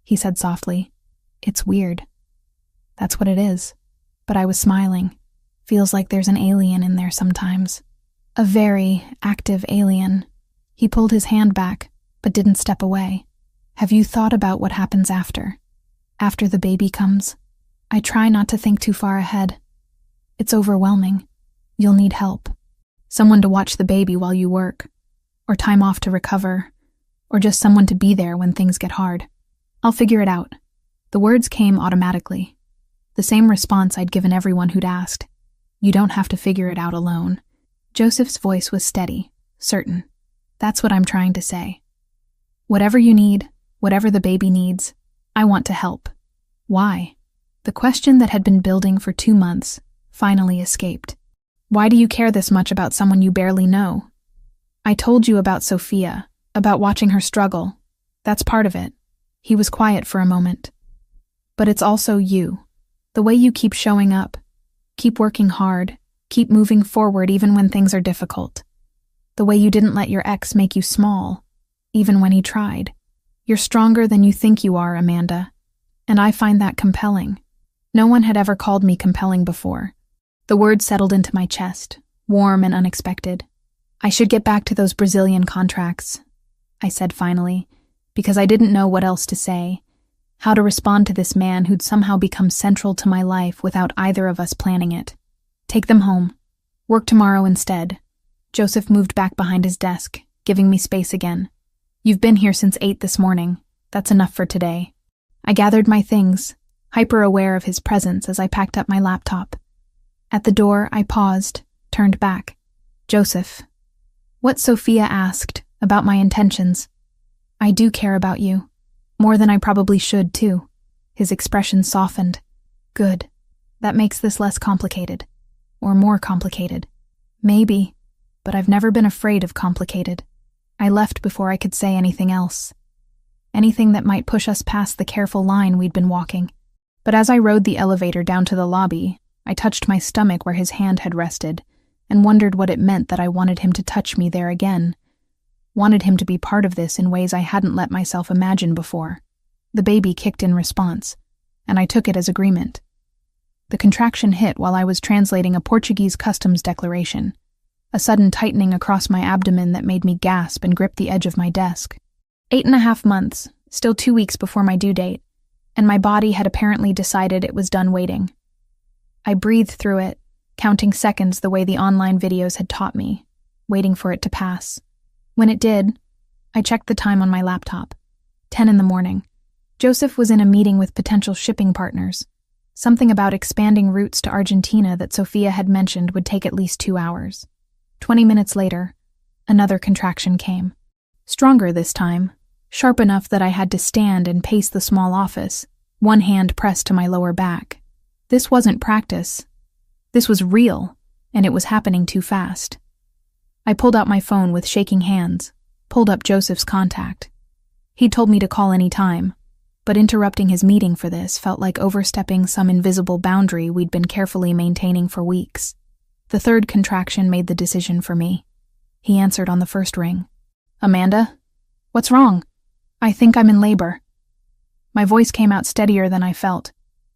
he said softly. "It's weird." "That's what it is." But I was smiling. Feels like there's an alien in there sometimes. A very active alien. He pulled his hand back, but didn't step away. "Have you thought about what happens after? After the baby comes?" I try not to think too far ahead. It's overwhelming. You'll need help. Someone to watch the baby while you work, or time off to recover, or just someone to be there when things get hard. I'll figure it out. The words came automatically. The same response I'd given everyone who'd asked. You don't have to figure it out alone. Joseph's voice was steady, certain. That's what I'm trying to say. Whatever you need, whatever the baby needs, I want to help. Why? The question that had been building for 2 months finally escaped. Why do you care this much about someone you barely know? I told you about Sophia, about watching her struggle. That's part of it. He was quiet for a moment. But it's also you. The way you keep showing up, keep working hard, keep moving forward even when things are difficult. The way you didn't let your ex make you small, even when he tried. You're stronger than you think you are, Amanda. And I find that compelling. No one had ever called me compelling before. The word settled into my chest, warm and unexpected. I should get back to those Brazilian contracts, I said finally, because I didn't know what else to say, how to respond to this man who'd somehow become central to my life without either of us planning it. Take them home. Work tomorrow instead. Joseph moved back behind his desk, giving me space again. You've been here since 8 this morning. That's enough for today. I gathered my things, hyper-aware of his presence as I packed up my laptop. At the door, I paused, turned back. Joseph. What Sophia asked about my intentions. I do care about you. More than I probably should, too. His expression softened. Good. That makes this less complicated. Or more complicated. Maybe. But I've never been afraid of complicated. I left before I could say anything else. Anything that might push us past the careful line we'd been walking. But as I rode the elevator down to the lobby, I touched my stomach where his hand had rested, and wondered what it meant that I wanted him to touch me there again. Wanted him to be part of this in ways I hadn't let myself imagine before. The baby kicked in response, and I took it as agreement. The contraction hit while I was translating a Portuguese customs declaration, a sudden tightening across my abdomen that made me gasp and grip the edge of my desk. 8.5 months, still 2 weeks before my due date, and my body had apparently decided it was done waiting. I breathed through it, counting seconds the way the online videos had taught me, waiting for it to pass. When it did, I checked the time on my laptop. 10 in the morning. Joseph was in a meeting with potential shipping partners. Something about expanding routes to Argentina that Sophia had mentioned would take at least 2 hours. 20 minutes later, another contraction came. Stronger this time, sharp enough that I had to stand and pace the small office, one hand pressed to my lower back. This wasn't practice. This was real, and it was happening too fast. I pulled out my phone with shaking hands, pulled up Joseph's contact. He'd told me to call any time, but interrupting his meeting for this felt like overstepping some invisible boundary we'd been carefully maintaining for weeks. The third contraction made the decision for me. He answered on the first ring. Amanda? What's wrong? I think I'm in labor. My voice came out steadier than I felt.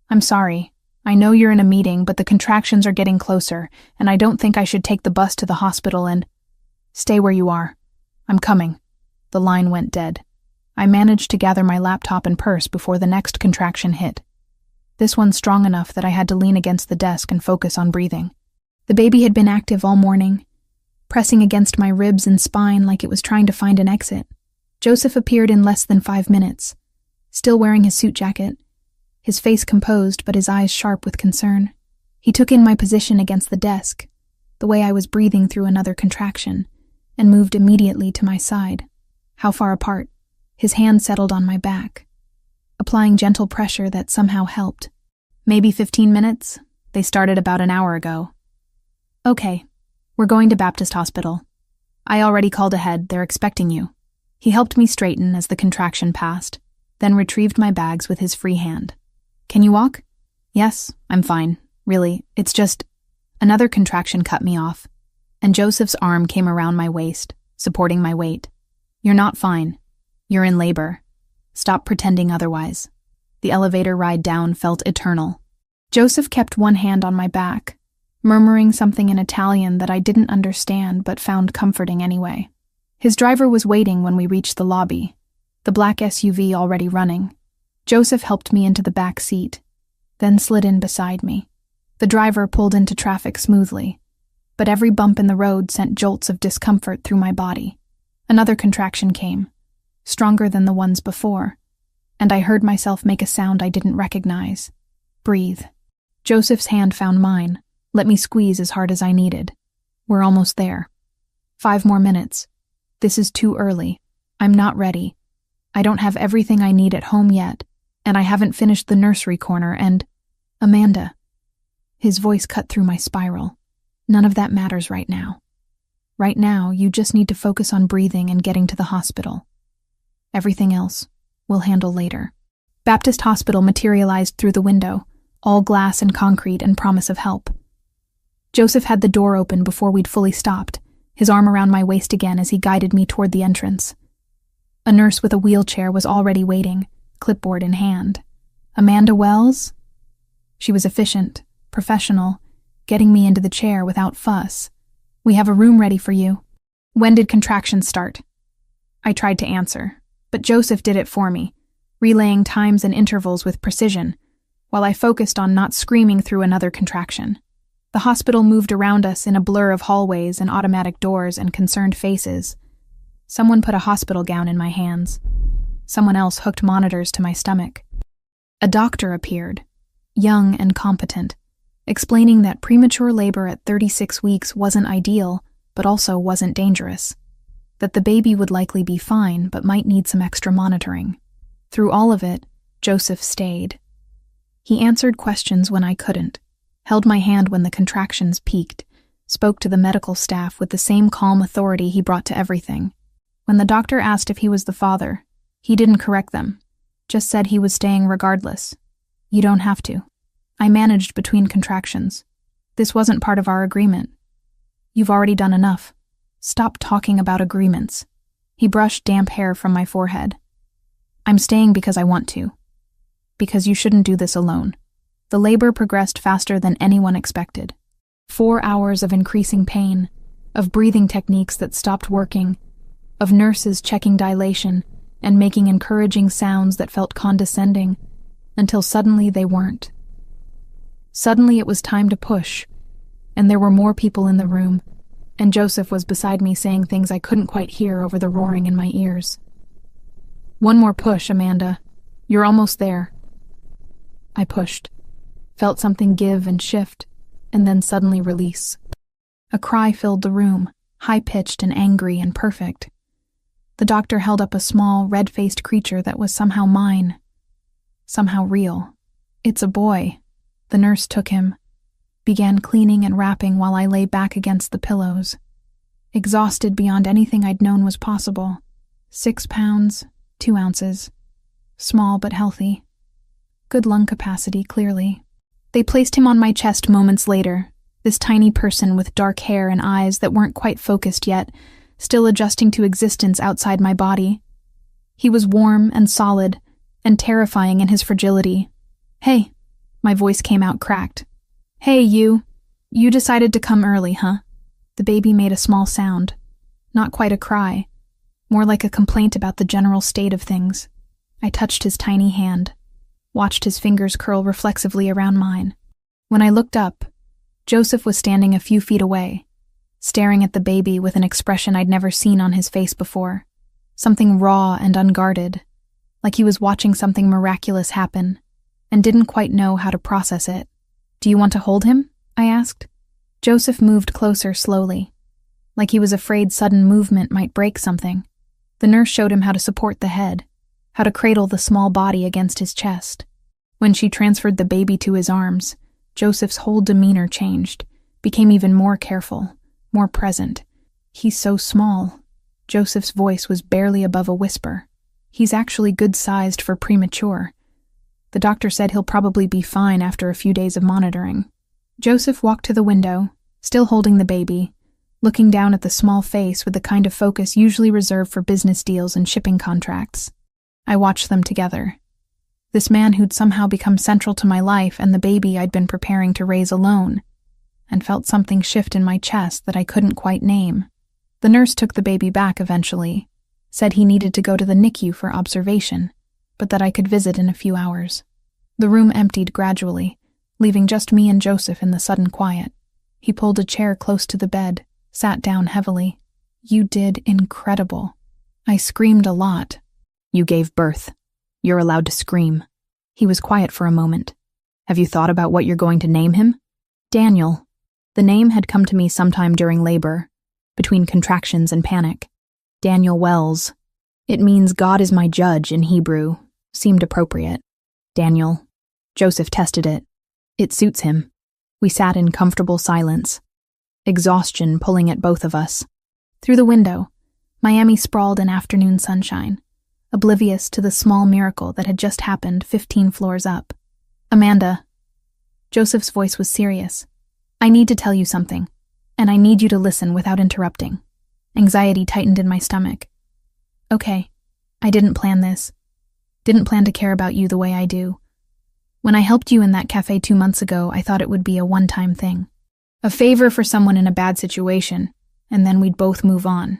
I'm sorry. I know you're in a meeting, but the contractions are getting closer, and I don't think I should take the bus to the hospital and... Stay where you are. I'm coming. The line went dead. I managed to gather my laptop and purse before the next contraction hit. This one strong enough that I had to lean against the desk and focus on breathing. The baby had been active all morning, pressing against my ribs and spine like it was trying to find an exit. Joseph appeared in less than 5 minutes, still wearing his suit jacket, his face composed but his eyes sharp with concern. He took in my position against the desk, the way I was breathing through another contraction, and moved immediately to my side. How far apart? His hand settled on my back, applying gentle pressure that somehow helped. Maybe 15 minutes? They started about an hour ago. Okay, we're going to Baptist Hospital. I already called ahead, they're expecting you. He helped me straighten as the contraction passed, then retrieved my bags with his free hand. Can you walk? Yes, I'm fine. Really, it's just... Another contraction cut me off, and Joseph's arm came around my waist, supporting my weight. You're not fine. You're in labor. Stop pretending otherwise. The elevator ride down felt eternal. Joseph kept one hand on my back, murmuring something in Italian that I didn't understand but found comforting anyway. His driver was waiting when we reached the lobby, the black SUV already running. Joseph helped me into the back seat, then slid in beside me. The driver pulled into traffic smoothly, but every bump in the road sent jolts of discomfort through my body. Another contraction came, stronger than the ones before, and I heard myself make a sound I didn't recognize. Breathe. Joseph's hand found mine, let me squeeze as hard as I needed. We're almost there. 5 more minutes. This is too early. I'm not ready. I don't have everything I need at home yet, and I haven't finished the nursery corner, and... Amanda. His voice cut through my spiral. None of that matters right now. Right now, you just need to focus on breathing and getting to the hospital. Everything else, we'll handle later. Baptist Hospital materialized through the window, all glass and concrete and promise of help. Joseph had the door open before we'd fully stopped, his arm around my waist again as he guided me toward the entrance. A nurse with a wheelchair was already waiting, clipboard in hand. Amanda Wells? She was efficient, professional, getting me into the chair without fuss. We have a room ready for you. When did contractions start? I tried to answer, but Joseph did it for me, relaying times and intervals with precision, while I focused on not screaming through another contraction. The hospital moved around us in a blur of hallways and automatic doors and concerned faces. Someone put a hospital gown in my hands. Someone else hooked monitors to my stomach. A doctor appeared, young and competent, explaining that premature labor at 36 weeks wasn't ideal, but also wasn't dangerous. That the baby would likely be fine, but might need some extra monitoring. Through all of it, Joseph stayed. He answered questions when I couldn't, held my hand when the contractions peaked, spoke to the medical staff with the same calm authority he brought to everything. When the doctor asked if he was the father, he didn't correct them, just said he was staying regardless. You don't have to. I managed between contractions. This wasn't part of our agreement. You've already done enough. Stop talking about agreements. He brushed damp hair from my forehead. I'm staying because I want to. Because you shouldn't do this alone. The labor progressed faster than anyone expected. 4 hours of increasing pain, of breathing techniques that stopped working, of nurses checking dilation and making encouraging sounds that felt condescending, until suddenly they weren't. Suddenly it was time to push, and there were more people in the room, and Joseph was beside me saying things I couldn't quite hear over the roaring in my ears. One more push, Amanda. You're almost there. I pushed, felt something give and shift, and then suddenly release. A cry filled the room, high-pitched and angry and perfect. The doctor held up a small, red-faced creature that was somehow mine. Somehow real. It's a boy. The nurse took him, began cleaning and wrapping while I lay back against the pillows. Exhausted beyond anything I'd known was possible. 6 pounds, 2 ounces. Small but healthy. Good lung capacity, clearly. They placed him on my chest moments later, this tiny person with dark hair and eyes that weren't quite focused yet, still adjusting to existence outside my body. He was warm and solid, and terrifying in his fragility. Hey, my voice came out cracked. Hey, you decided to come early, huh? The baby made a small sound. Not quite a cry, more like a complaint about the general state of things. I touched his tiny hand, watched his fingers curl reflexively around mine. When I looked up, Joseph was standing a few feet away, staring at the baby with an expression I'd never seen on his face before. Something raw and unguarded, like he was watching something miraculous happen, and didn't quite know how to process it. Do you want to hold him? I asked. Joseph moved closer slowly, like he was afraid sudden movement might break something. The nurse showed him how to support the head, how to cradle the small body against his chest. When she transferred the baby to his arms, Joseph's whole demeanor changed, became even more careful, more present. "He's so small." Joseph's voice was barely above a whisper. "He's actually good-sized for premature. The doctor said he'll probably be fine after a few days of monitoring." Joseph walked to the window, still holding the baby, looking down at the small face with the kind of focus usually reserved for business deals and shipping contracts. I watched them together. This man who'd somehow become central to my life and the baby I'd been preparing to raise alone, and felt something shift in my chest that I couldn't quite name. The nurse took the baby back eventually, said he needed to go to the NICU for observation, but that I could visit in a few hours. The room emptied gradually, leaving just me and Joseph in the sudden quiet. He pulled a chair close to the bed, sat down heavily. "You did incredible." I screamed a lot. "You gave birth. You're allowed to scream." He was quiet for a moment. "Have you thought about what you're going to name him?" "Daniel." The name had come to me sometime during labor, between contractions and panic. Daniel Wells. It means God is my judge in Hebrew. Seemed appropriate. Daniel. Joseph tested it. It suits him. We sat in comfortable silence, exhaustion pulling at both of us. Through the window, Miami sprawled in afternoon sunshine, oblivious to the small miracle that had just happened 15 floors up. "Amanda." Joseph's voice was serious. "I need to tell you something, and I need you to listen without interrupting." Anxiety tightened in my stomach. "Okay, I didn't plan this. Didn't plan to care about you the way I do. When I helped you in that cafe 2 months ago, I thought it would be a one-time thing. A favor for someone in a bad situation, and then we'd both move on."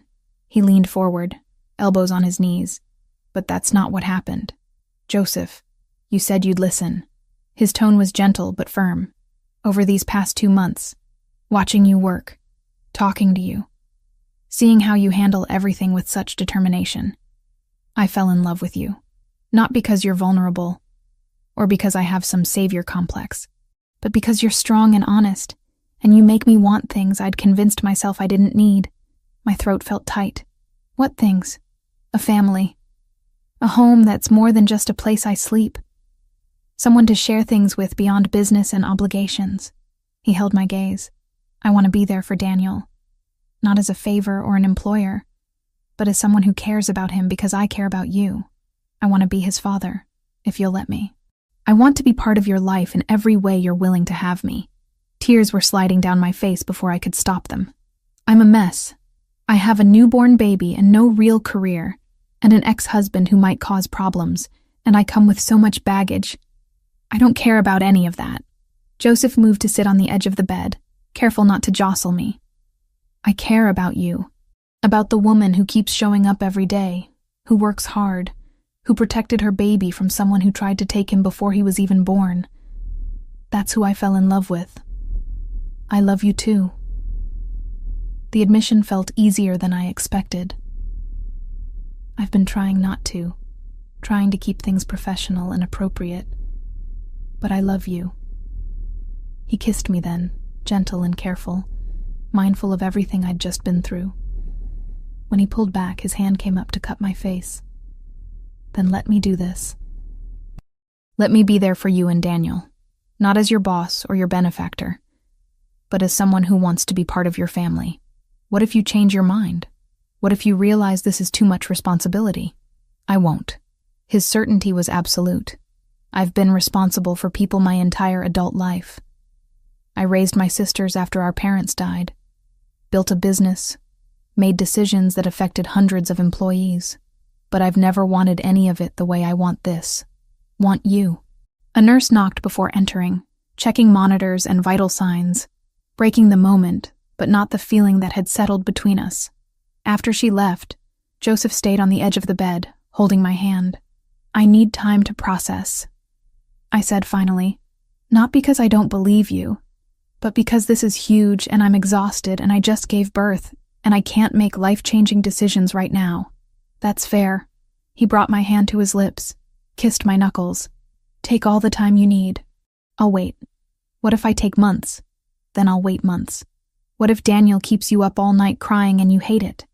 He leaned forward, elbows on his knees. "But that's not what happened. Joseph, you said you'd listen." His tone was gentle but firm. "Over these past 2 months, watching you work, talking to you, seeing how you handle everything with such determination, I fell in love with you. Not because you're vulnerable, or because I have some savior complex, but because you're strong and honest, and you make me want things I'd convinced myself I didn't need." My throat felt tight. "What things?" "A family. A home that's more than just a place I sleep. Someone to share things with beyond business and obligations." He held my gaze. "I want to be there for Daniel. Not as a favor or an employer, but as someone who cares about him because I care about you. I want to be his father, if you'll let me. I want to be part of your life in every way you're willing to have me." Tears were sliding down my face before I could stop them. "I'm a mess. I have a newborn baby and no real career, and an ex-husband who might cause problems, and I come with so much baggage. I don't care about any of that." Joseph moved to sit on the edge of the bed, careful not to jostle me. "I care about you. About the woman who keeps showing up every day, who works hard, who protected her baby from someone who tried to take him before he was even born. That's who I fell in love with. I love you too." The admission felt easier than I expected. "I've been trying not to, trying to keep things professional and appropriate. But I love you." He kissed me then, gentle and careful, mindful of everything I'd just been through. When he pulled back, his hand came up to cup my face. "Then let me do this. Let me be there for you and Daniel, not as your boss or your benefactor, but as someone who wants to be part of your family. What if you change your mind? What if you realize this is too much responsibility? I won't." His certainty was absolute. "I've been responsible for people my entire adult life. I raised my sisters after our parents died, built a business, made decisions that affected hundreds of employees. But I've never wanted any of it the way I want this. Want you." A nurse knocked before entering, checking monitors and vital signs, breaking the moment, but not the feeling that had settled between us. After she left, Joseph stayed on the edge of the bed, holding my hand. "I need time to process," I said finally. "Not because I don't believe you, but because this is huge and I'm exhausted and I just gave birth and I can't make life-changing decisions right now." "That's fair." He brought my hand to his lips, kissed my knuckles. "Take all the time you need. I'll wait. What if I take months? Then I'll wait months." What if Daniel keeps you up all night crying and you hate it?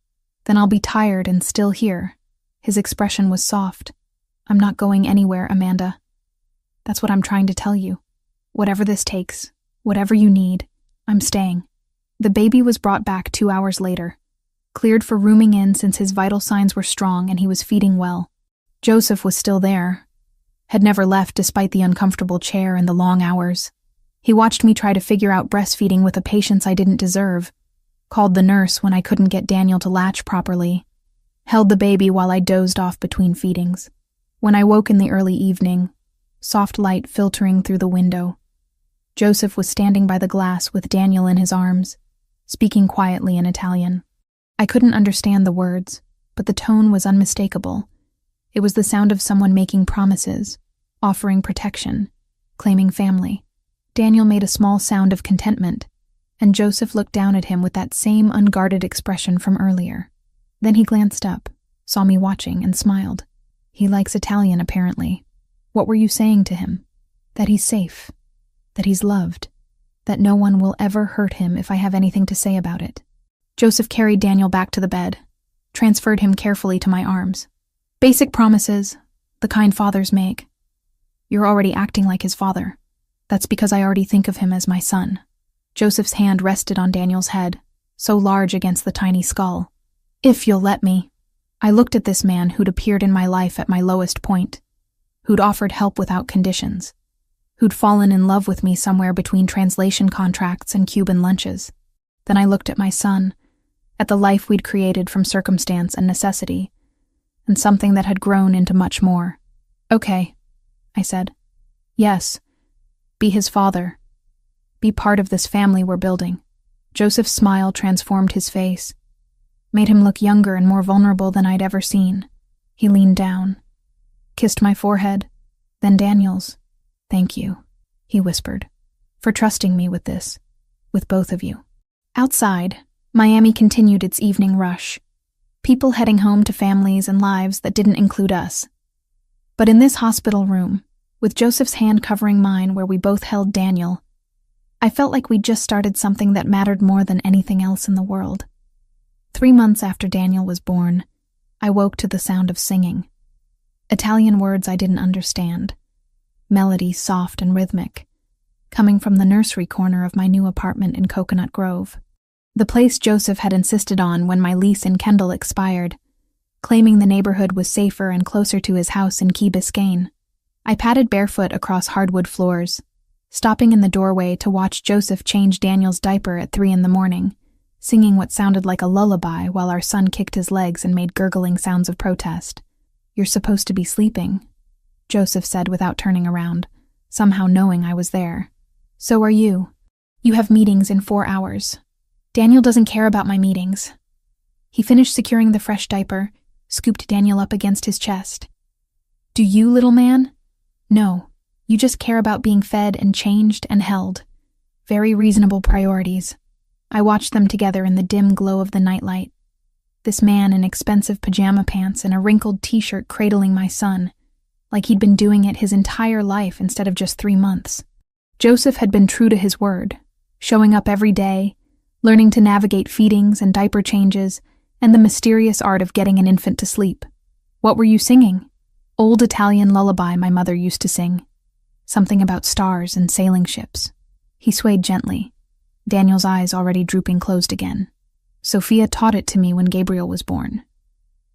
Then I'll be tired and still here." His expression was soft. "I'm not going anywhere, Amanda. That's what I'm trying to tell you. Whatever this takes, whatever you need, I'm staying." The baby was brought back 2 hours later, cleared for rooming in since his vital signs were strong and he was feeding well. Joseph was still there, had never left despite the uncomfortable chair and the long hours. He watched me try to figure out breastfeeding with a patience I didn't deserve, called the nurse when I couldn't get Daniel to latch properly, held the baby while I dozed off between feedings. When I woke in the early evening, soft light filtering through the window, Joseph was standing by the glass with Daniel in his arms, speaking quietly in Italian. I couldn't understand the words, but the tone was unmistakable. It was the sound of someone making promises, offering protection, claiming family. Daniel made a small sound of contentment, and Joseph looked down at him with that same unguarded expression from earlier. Then he glanced up, saw me watching, and smiled. He likes Italian, apparently. What were you saying to him? That he's safe, that he's loved, that no one will ever hurt him if I have anything to say about it. Joseph carried Daniel back to the bed, transferred him carefully to my arms. "Basic promises, the kind fathers make. You're already acting like his father. That's because I already think of him as my son." Joseph's hand rested on Daniel's head, so large against the tiny skull. "If you'll let me." I looked at this man who'd appeared in my life at my lowest point, who'd offered help without conditions, who'd fallen in love with me somewhere between translation contracts and Cuban lunches. Then I looked at my son, at the life we'd created from circumstance and necessity, and something that had grown into much more. "Okay," I said. "Yes, be his father. Be part of this family we're building." Joseph's smile transformed his face, made him look younger and more vulnerable than I'd ever seen. He leaned down, kissed my forehead, then Daniel's. "Thank you," he whispered, "for trusting me with this, with both of you." Outside, Miami continued its evening rush. People heading home to families and lives that didn't include us. But in this hospital room, with Joseph's hand covering mine where we both held Daniel, I felt like we'd just started something that mattered more than anything else in the world. 3 months after Daniel was born, I woke to the sound of singing. Italian words I didn't understand, melody soft and rhythmic, coming from the nursery corner of my new apartment in Coconut Grove. The place Joseph had insisted on when my lease in Kendall expired, claiming the neighborhood was safer and closer to his house in Key Biscayne. I padded barefoot across hardwood floors, stopping in the doorway to watch Joseph change Daniel's diaper at 3 a.m, singing what sounded like a lullaby while our son kicked his legs and made gurgling sounds of protest. "You're supposed to be sleeping," Joseph said without turning around, somehow knowing I was there. "So are you. You have meetings in 4 hours. Daniel doesn't care about my meetings." He finished securing the fresh diaper, scooped Daniel up against his chest. "Do you, little man? No, you just care about being fed and changed and held. Very reasonable priorities." I watched them together in the dim glow of the nightlight. This man in expensive pajama pants and a wrinkled t-shirt cradling my son, like he'd been doing it his entire life instead of just 3 months. Joseph had been true to his word, showing up every day, learning to navigate feedings and diaper changes, and the mysterious art of getting an infant to sleep. "What were you singing?" "Old Italian lullaby my mother used to sing. Something about stars and sailing ships." He swayed gently, Daniel's eyes already drooping closed again. "Sophia taught it to me when Gabriel was born.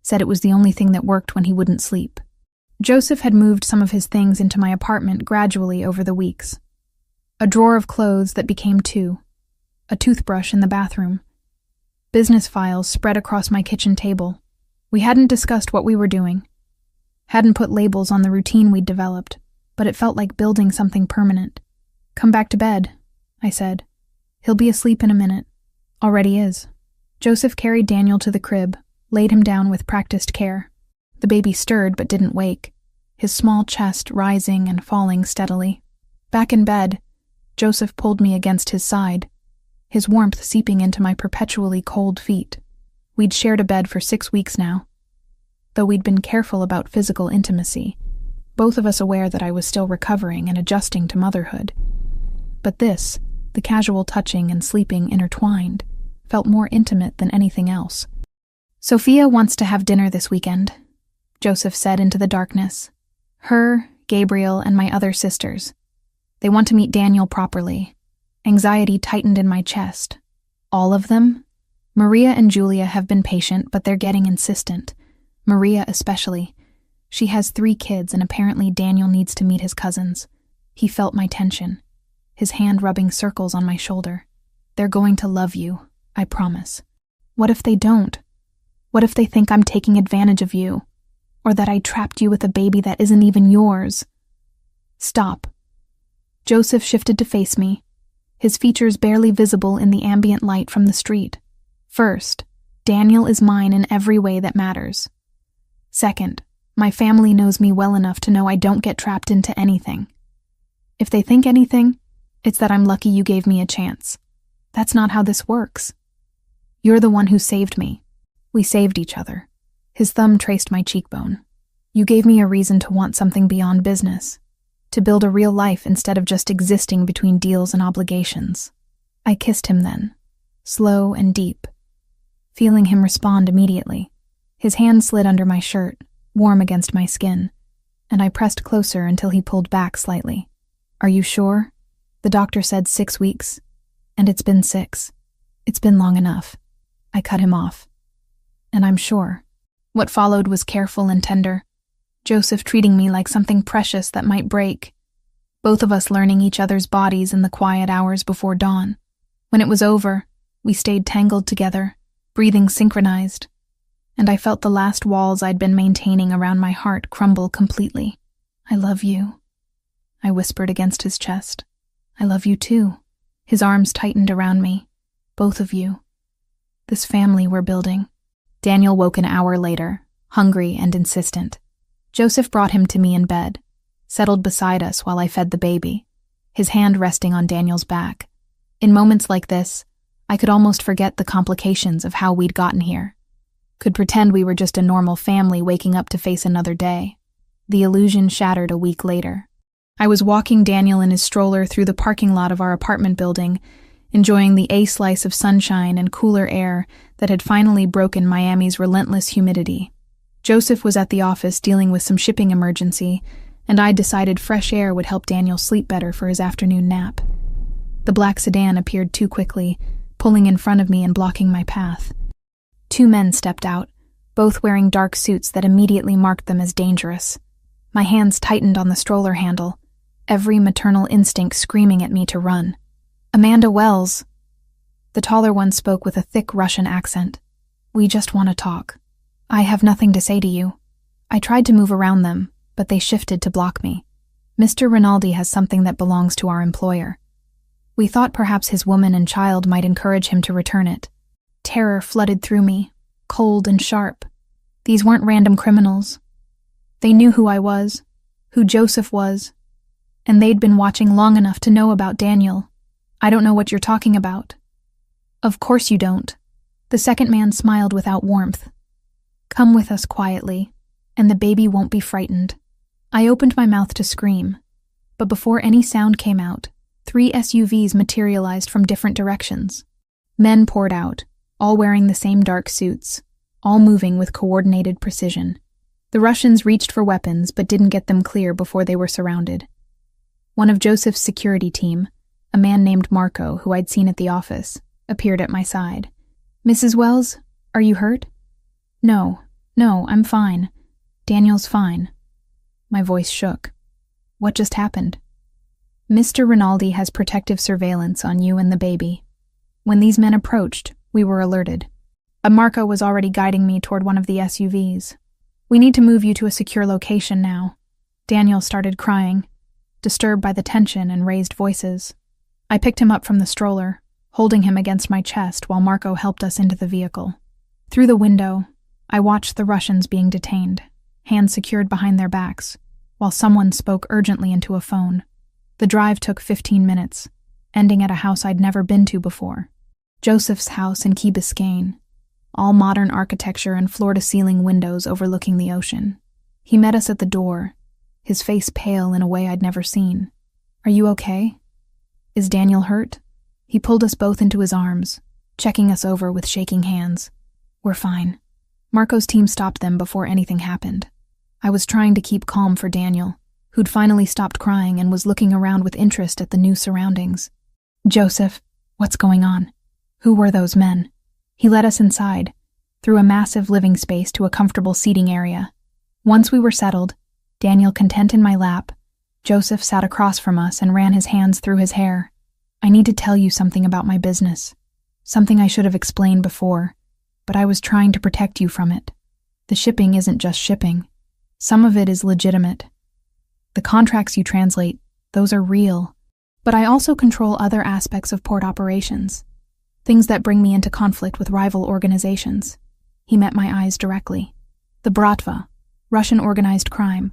Said it was the only thing that worked when he wouldn't sleep." Joseph had moved some of his things into my apartment gradually over the weeks. A drawer of clothes that became 2, a toothbrush in the bathroom, business files spread across my kitchen table. We hadn't discussed what we were doing, hadn't put labels on the routine we'd developed, but it felt like building something permanent. "Come back to bed," I said. "He'll be asleep in a minute. Already is." Joseph carried Daniel to the crib, laid him down with practiced care. The baby stirred but didn't wake, his small chest rising and falling steadily. Back in bed, Joseph pulled me against his side, his warmth seeping into my perpetually cold feet. We'd shared a bed for 6 weeks now. Though we'd been careful about physical intimacy, both of us aware that I was still recovering and adjusting to motherhood. But this, The casual touching and sleeping intertwined felt more intimate than anything else. "Sophia wants to have dinner this weekend," Joseph said into the darkness. "Her, Gabriel, and my other sisters. They want to meet Daniel properly." Anxiety tightened in my chest. "All of them?" "Maria and Julia have been patient, but they're getting insistent. Maria especially. She has 3 kids, and apparently Daniel needs to meet his cousins." He felt my tension, his hand rubbing circles on my shoulder. "They're going to love you, I promise." "What if they don't? What if they think I'm taking advantage of you? Or that I trapped you with a baby that isn't even yours?" "Stop." Joseph shifted to face me, his features barely visible in the ambient light from the street. "First, Daniel is mine in every way that matters. Second, my family knows me well enough to know I don't get trapped into anything. If they think anything, it's that I'm lucky you gave me a chance. That's not how this works. You're the one who saved me. We saved each other." His thumb traced my cheekbone. "You gave me a reason to want something beyond business, to build a real life instead of just existing between deals and obligations." I kissed him then, slow and deep, feeling him respond immediately. His hand slid under my shirt, warm against my skin, and I pressed closer until he pulled back slightly. "Are you sure? The doctor said 6 weeks, and it's been 6. It's been long enough." I cut him off. "And I'm sure." What followed was careful and tender, Joseph treating me like something precious that might break, both of us learning each other's bodies in the quiet hours before dawn. When it was over, we stayed tangled together, breathing synchronized, and I felt the last walls I'd been maintaining around my heart crumble completely. "I love you," I whispered against his chest. "I love you too." His arms tightened around me. "Both of you. This family we're building." Daniel woke an hour later, hungry and insistent. Joseph brought him to me in bed, settled beside us while I fed the baby, his hand resting on Daniel's back. In moments like this, I could almost forget the complications of how we'd gotten here. Could pretend we were just a normal family waking up to face another day. The illusion shattered a week later. I was walking Daniel in his stroller through the parking lot of our apartment building, enjoying the slice of sunshine and cooler air that had finally broken Miami's relentless humidity. Joseph was at the office dealing with some shipping emergency, and I decided fresh air would help Daniel sleep better for his afternoon nap. The black sedan appeared too quickly, pulling in front of me and blocking my path. 2 men stepped out, both wearing dark suits that immediately marked them as dangerous. My hands tightened on the stroller handle, every maternal instinct screaming at me to run. "Amanda Wells." The taller one spoke with a thick Russian accent. "We just want to talk. I have nothing to say to you." I tried to move around them, but they shifted to block me. "Mr. Rinaldi has something that belongs to our employer. We thought perhaps his woman and child might encourage him to return it." Terror flooded through me, cold and sharp. These weren't random criminals. They knew who I was, who Joseph was, and they'd been watching long enough to know about Daniel. "I don't know what you're talking about." "Of course you don't." The second man smiled without warmth. "Come with us quietly, and the baby won't be frightened." I opened my mouth to scream, but before any sound came out, 3 SUVs materialized from different directions. Men poured out, all wearing the same dark suits, all moving with coordinated precision. The Russians reached for weapons but didn't get them clear before they were surrounded. One of Joseph's security team, a man named Marco, who I'd seen at the office, appeared at my side. "Mrs. Wells, are you hurt?" No, I'm fine. Daniel's fine." My voice shook. "What just happened?" "Mr. Rinaldi has protective surveillance on you and the baby. When these men approached, we were alerted. Marco was already guiding me toward one of the SUVs. We need to move you to a secure location now." Daniel started crying, disturbed by the tension and raised voices. I picked him up from the stroller, holding him against my chest while Marco helped us into the vehicle. Through the window, I watched the Russians being detained, hands secured behind their backs, while someone spoke urgently into a phone. The drive took 15 minutes, ending at a house I'd never been to before. Joseph's house in Key Biscayne, all modern architecture and floor-to-ceiling windows overlooking the ocean. He met us at the door, his face pale in a way I'd never seen. "Are you okay? Is Daniel hurt?" He pulled us both into his arms, checking us over with shaking hands. We're fine. Marco's team stopped them before anything happened. I was trying to keep calm for Daniel, who'd finally stopped crying and was looking around with interest at the new surroundings. Joseph, what's going on? Who were those men? He led us inside, through a massive living space to a comfortable seating area. Once we were settled, Daniel content in my lap, Joseph sat across from us and ran his hands through his hair. I need to tell you something about my business. Something I should have explained before, but I was trying to protect you from it. The shipping isn't just shipping. Some of it is legitimate. The contracts you translate, those are real. But I also control other aspects of port operations. Things that bring me into conflict with rival organizations. He met my eyes directly. The Bratva, Russian organized crime.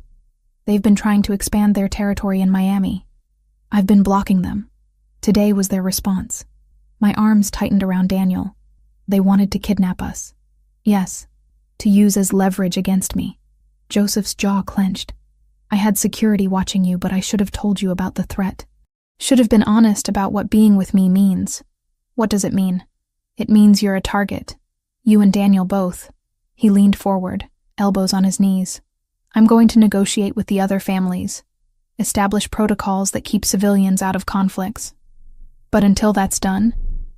They've been trying to expand their territory in Miami. I've been blocking them. Today was their response. My arms tightened around Daniel. They wanted to kidnap us. Yes, to use as leverage against me. Joseph's jaw clenched. I had security watching you, but I should have told you about the threat. Should have been honest about what being with me means. What does it mean? It means you're a target. You and Daniel both. He leaned forward, elbows on his knees. I'm going to negotiate with the other families. Establish protocols that keep civilians out of conflicts. But until that's done,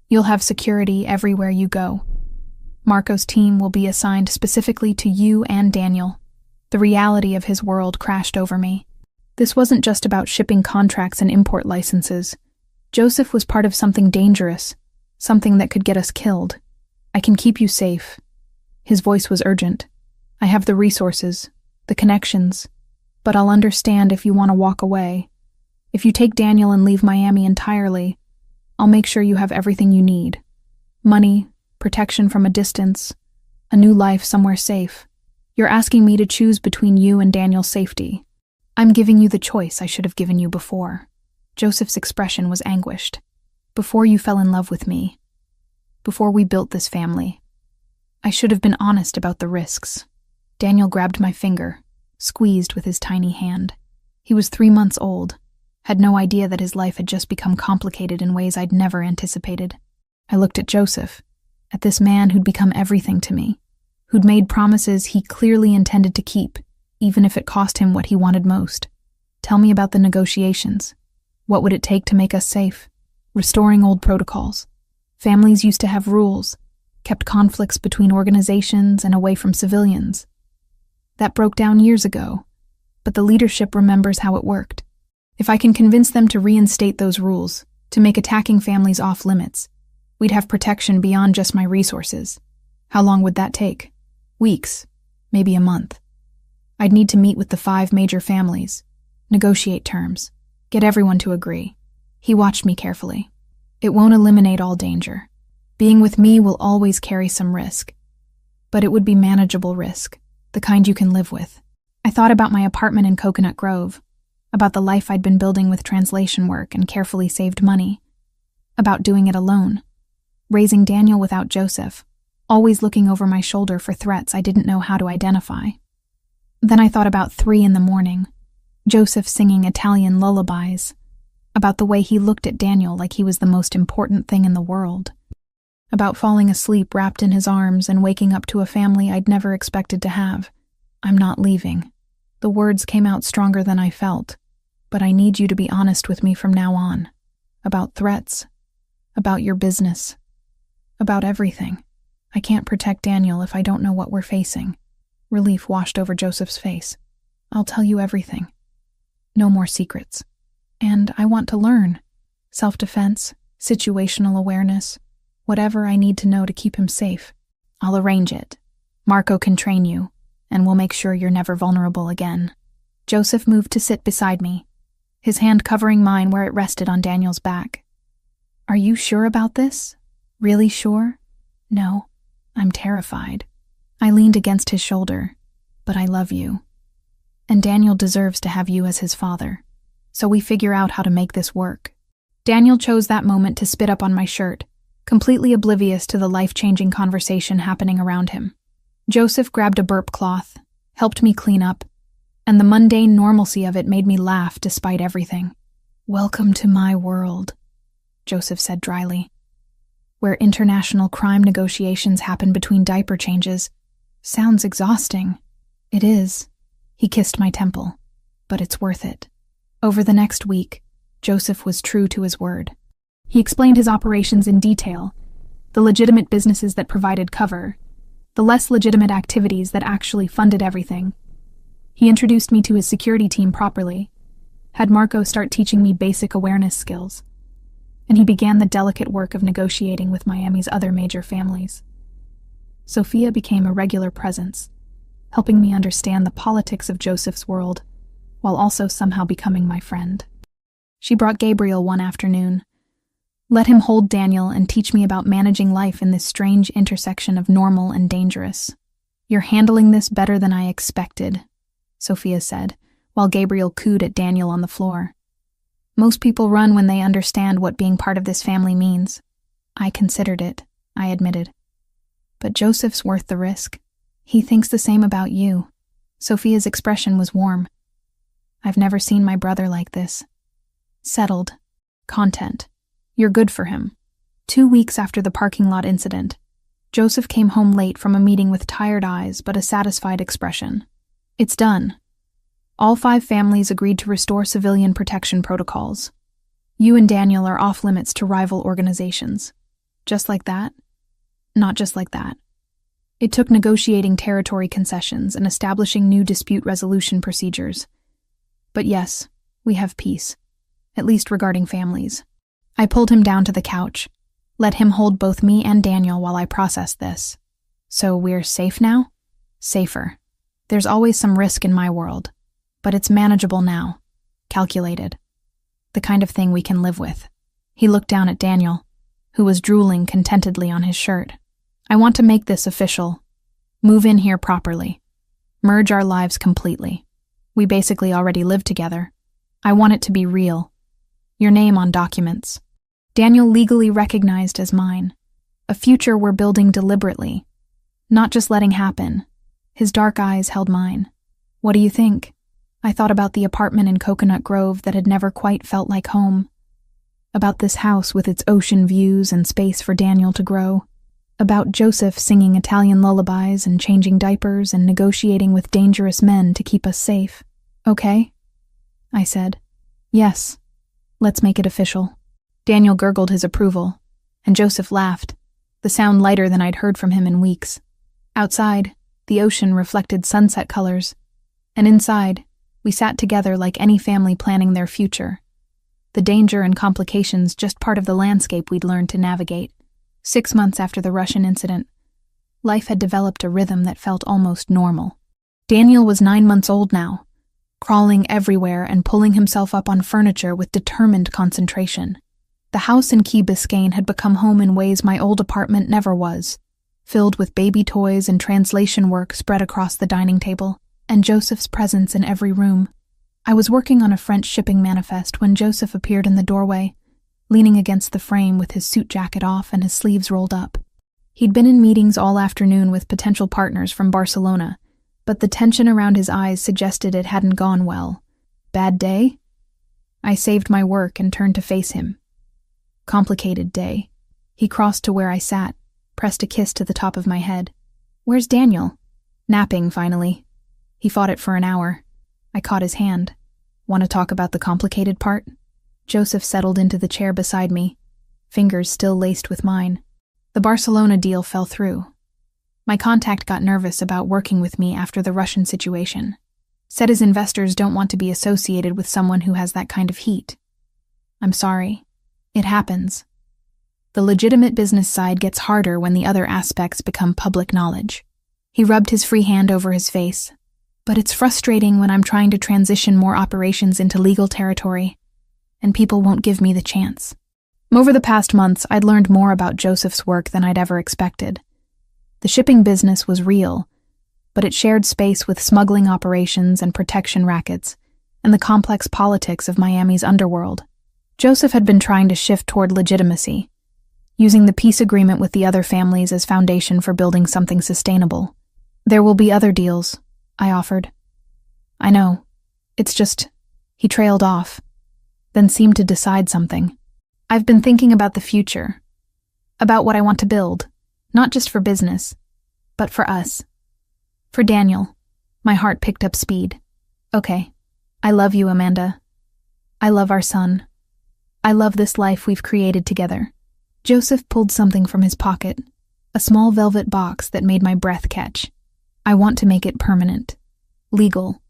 you'll have security everywhere you go. Marco's team will be assigned specifically to you and Daniel. The reality of his world crashed over me. This wasn't just about shipping contracts and import licenses. Joseph was part of something dangerous, something that could get us killed. I can keep you safe. His voice was urgent. I have the resources, the connections, but I'll understand if you want to walk away. If you take Daniel and leave Miami entirely, I'll make sure you have everything you need. Money, protection from a distance, a new life somewhere safe. You're asking me to choose between you and Daniel's safety. I'm giving you the choice I should have given you before. Joseph's expression was anguished. Before you fell in love with me. Before we built this family. I should have been honest about the risks. Daniel grabbed my finger, squeezed with his tiny hand. He was 3 months old, had no idea that his life had just become complicated in ways I'd never anticipated. I looked at Joseph, at this man who'd become everything to me, who'd made promises he clearly intended to keep, even if it cost him what he wanted most. Tell me about the negotiations. What would it take to make us safe? Restoring old protocols. Families used to have rules, kept conflicts between organizations and away from civilians. That broke down years ago, but the leadership remembers how it worked. If I can convince them to reinstate those rules, to make attacking families off limits, we'd have protection beyond just my resources. How long would that take? Weeks, maybe a month. I'd need to meet with the 5 major families, negotiate terms, get everyone to agree. He watched me carefully. It won't eliminate all danger. Being with me will always carry some risk. But it would be manageable risk, the kind you can live with. I thought about my apartment in Coconut Grove, about the life I'd been building with translation work and carefully saved money, about doing it alone, raising Daniel without Joseph, always looking over my shoulder for threats I didn't know how to identify. Then I thought about 3 a.m, Joseph singing Italian lullabies, about the way he looked at Daniel like he was the most important thing in the world, about falling asleep wrapped in his arms and waking up to a family I'd never expected to have. I'm not leaving. The words came out stronger than I felt, but I need you to be honest with me from now on, about threats, about your business, about everything. I can't protect Daniel if I don't know what we're facing. Relief washed over Joseph's face. I'll tell you everything. No more secrets. And I want to learn. Self-defense, situational awareness, whatever I need to know to keep him safe. I'll arrange it. Marco can train you, and we'll make sure you're never vulnerable again. Joseph moved to sit beside me, his hand covering mine where it rested on Daniel's back. Are you sure about this? Really sure? No. I'm terrified. I leaned against his shoulder, but I love you. And Daniel deserves to have you as his father, so we figure out how to make this work. Daniel chose that moment to spit up on my shirt, completely oblivious to the life-changing conversation happening around him. Joseph grabbed a burp cloth, helped me clean up, and the mundane normalcy of it made me laugh despite everything. Welcome to my world. Joseph said dryly. Where international crime negotiations happen between diaper changes. Sounds exhausting. It is. He kissed my temple. But it's worth it. Over the next week, Joseph was true to his word. He explained his operations in detail, the legitimate businesses that provided cover, the less legitimate activities that actually funded everything. He introduced me to his security team properly, had Marco start teaching me basic awareness skills, and he began the delicate work of negotiating with Miami's other major families. Sophia became a regular presence, helping me understand the politics of Joseph's world, while also somehow becoming my friend. She brought Gabriel one afternoon. Let him hold Daniel and teach me about managing life in this strange intersection of normal and dangerous. You're handling this better than I expected, Sophia said, while Gabriel cooed at Daniel on the floor. Most people run when they understand what being part of this family means. I considered it, I admitted. But Joseph's worth the risk. He thinks the same about you. Sophia's expression was warm. I've never seen my brother like this. Settled. Content. You're good for him. 2 weeks after the parking lot incident, Joseph came home late from a meeting with tired eyes but a satisfied expression. It's done. All 5 families agreed to restore civilian protection protocols. You and Daniel are off limits to rival organizations. Just like that? Not just like that. It took negotiating territory concessions and establishing new dispute resolution procedures. But yes, we have peace, at least regarding families. I pulled him down to the couch, let him hold both me and Daniel while I processed this. So we're safe now? Safer. There's always some risk in my world, but it's manageable now. Calculated. The kind of thing we can live with. He looked down at Daniel, who was drooling contentedly on his shirt. I want to make this official. Move in here properly. Merge our lives completely. We basically already live together. I want it to be real. Your name on documents. Daniel legally recognized as mine. A future we're building deliberately. Not just letting happen. His dark eyes held mine. What do you think? I thought about the apartment in Coconut Grove that had never quite felt like home. About this house with its ocean views and space for Daniel to grow. About Joseph singing Italian lullabies and changing diapers and negotiating with dangerous men to keep us safe. Okay? I said. Yes. Let's make it official. Daniel gurgled his approval, and Joseph laughed, the sound lighter than I'd heard from him in weeks. Outside, the ocean reflected sunset colors, and inside, we sat together like any family planning their future. The danger and complications just part of the landscape we'd learned to navigate. 6 months after the Russian incident, life had developed a rhythm that felt almost normal. Daniel was 9 months old now, crawling everywhere and pulling himself up on furniture with determined concentration. The house in Key Biscayne had become home in ways my old apartment never was, filled with baby toys and translation work spread across the dining table, and Joseph's presence in every room. I was working on a French shipping manifest when Joseph appeared in the doorway, leaning against the frame with his suit jacket off and his sleeves rolled up. He'd been in meetings all afternoon with potential partners from Barcelona, but the tension around his eyes suggested it hadn't gone well. Bad day? I saved my work and turned to face him. Complicated day. He crossed to where I sat, pressed a kiss to the top of my head. Where's Daniel? Napping, finally. He fought it for an hour. I caught his hand. Want to talk about the complicated part? Joseph settled into the chair beside me, fingers still laced with mine. The Barcelona deal fell through. My contact got nervous about working with me after the Russian situation. Said his investors don't want to be associated with someone who has that kind of heat. I'm sorry. It happens. The legitimate business side gets harder when the other aspects become public knowledge. He rubbed his free hand over his face. But it's frustrating when I'm trying to transition more operations into legal territory, and people won't give me the chance. Over the past months, I'd learned more about Joseph's work than I'd ever expected. The shipping business was real, but it shared space with smuggling operations and protection rackets, and the complex politics of Miami's underworld. Joseph had been trying to shift toward legitimacy, using the peace agreement with the other families as foundation for building something sustainable. There will be other deals, I offered. I know. It's just... He trailed off, then seemed to decide something. I've been thinking about the future, about what I want to build, not just for business, but for us. For Daniel. My heart picked up speed. Okay, I love you, Amanda. I love our son. I love this life we've created together. Joseph pulled something from his pocket, a small velvet box that made my breath catch. I want to make it permanent. Legal.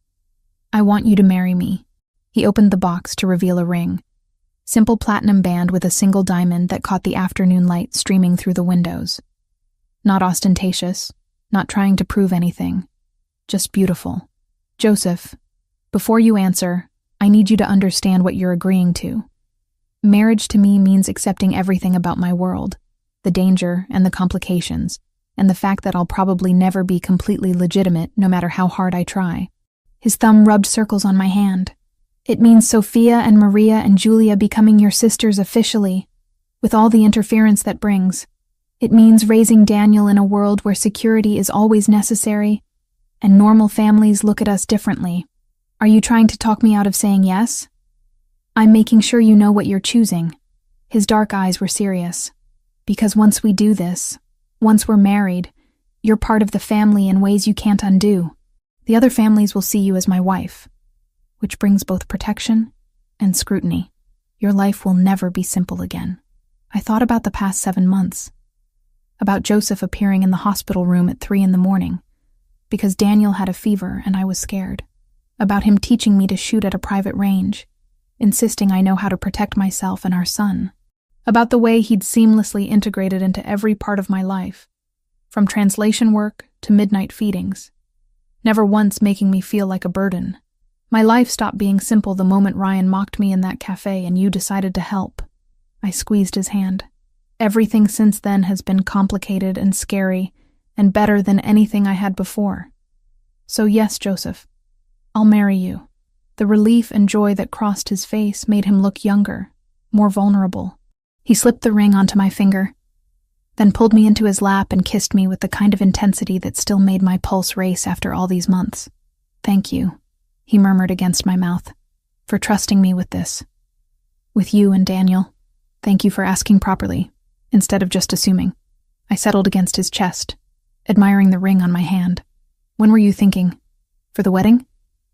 I want you to marry me. He opened the box to reveal a ring. Simple platinum band with a single diamond that caught the afternoon light streaming through the windows. Not ostentatious, not trying to prove anything. Just beautiful. Joseph, before you answer, I need you to understand what you're agreeing to. Marriage to me means accepting everything about my world, the danger and the complications, and the fact that I'll probably never be completely legitimate no matter how hard I try. His thumb rubbed circles on my hand. It means Sophia and Maria and Julia becoming your sisters officially, with all the interference that brings. It means raising Daniel in a world where security is always necessary, and normal families look at us differently. Are you trying to talk me out of saying yes? I'm making sure you know what you're choosing. His dark eyes were serious. Because once we do this, once we're married, you're part of the family in ways you can't undo. The other families will see you as my wife, which brings both protection and scrutiny. Your life will never be simple again. I thought about the past 7 months, about Joseph appearing in the hospital room at 3 a.m, because Daniel had a fever and I was scared, about him teaching me to shoot at a private range, insisting I know how to protect myself and our son, about the way he'd seamlessly integrated into every part of my life, from translation work to midnight feedings, never once making me feel like a burden. My life stopped being simple the moment Ryan mocked me in that cafe and you decided to help. I squeezed his hand. Everything since then has been complicated and scary and better than anything I had before. So yes, Joseph, I'll marry you. The relief and joy that crossed his face made him look younger, more vulnerable. He slipped the ring onto my finger, then pulled me into his lap and kissed me with the kind of intensity that still made my pulse race after all these months. Thank you, he murmured against my mouth, for trusting me with this. With you and Daniel. Thank you for asking properly, instead of just assuming. I settled against his chest, admiring the ring on my hand. When were you thinking? For the wedding?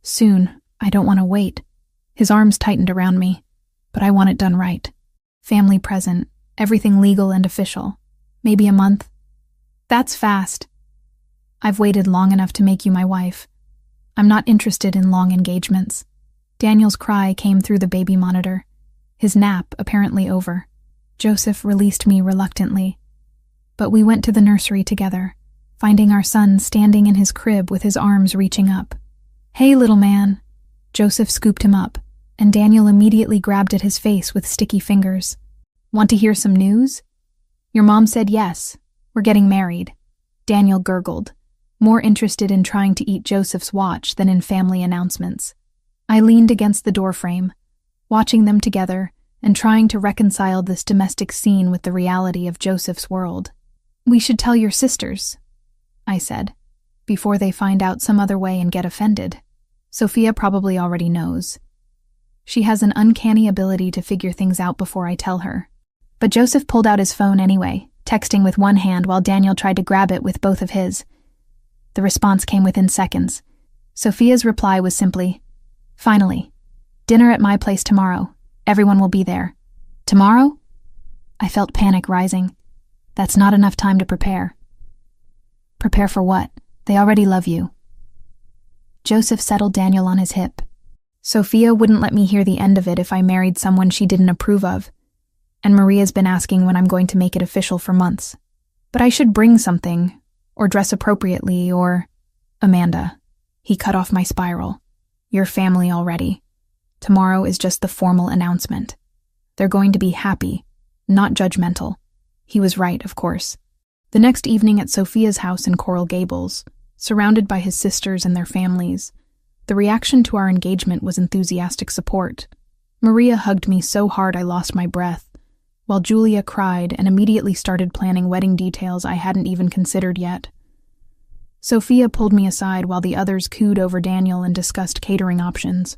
Soon. I don't want to wait. His arms tightened around me, but I want it done right. Family present, everything legal and official. Maybe a month. That's fast. I've waited long enough to make you my wife. I'm not interested in long engagements. Daniel's cry came through the baby monitor, his nap apparently over. Joseph released me reluctantly, but we went to the nursery together, finding our son standing in his crib with his arms reaching up. Hey, little man. Joseph scooped him up, and Daniel immediately grabbed at his face with sticky fingers. Want to hear some news? Your mom said yes. We're getting married. Daniel gurgled, more interested in trying to eat Joseph's watch than in family announcements. I leaned against the doorframe, watching them together and trying to reconcile this domestic scene with the reality of Joseph's world. We should tell your sisters, I said, before they find out some other way and get offended. Sophia probably already knows. She has an uncanny ability to figure things out before I tell her. But Joseph pulled out his phone anyway, texting with one hand while Daniel tried to grab it with both of his. The response came within seconds. Sophia's reply was simply, "Finally. Dinner at my place tomorrow. Everyone will be there." Tomorrow? I felt panic rising. That's not enough time to prepare. Prepare for what? They already love you. Joseph settled Daniel on his hip. Sophia wouldn't let me hear the end of it if I married someone she didn't approve of, and Maria's been asking when I'm going to make it official for months. But I should bring something, or dress appropriately, or... Amanda. He cut off my spiral. You're family already. Tomorrow is just the formal announcement. They're going to be happy, not judgmental. He was right, of course. The next evening at Sophia's house in Coral Gables, surrounded by his sisters and their families, the reaction to our engagement was enthusiastic support. Maria hugged me so hard I lost my breath, while Julia cried and immediately started planning wedding details I hadn't even considered yet. Sophia pulled me aside while the others cooed over Daniel and discussed catering options.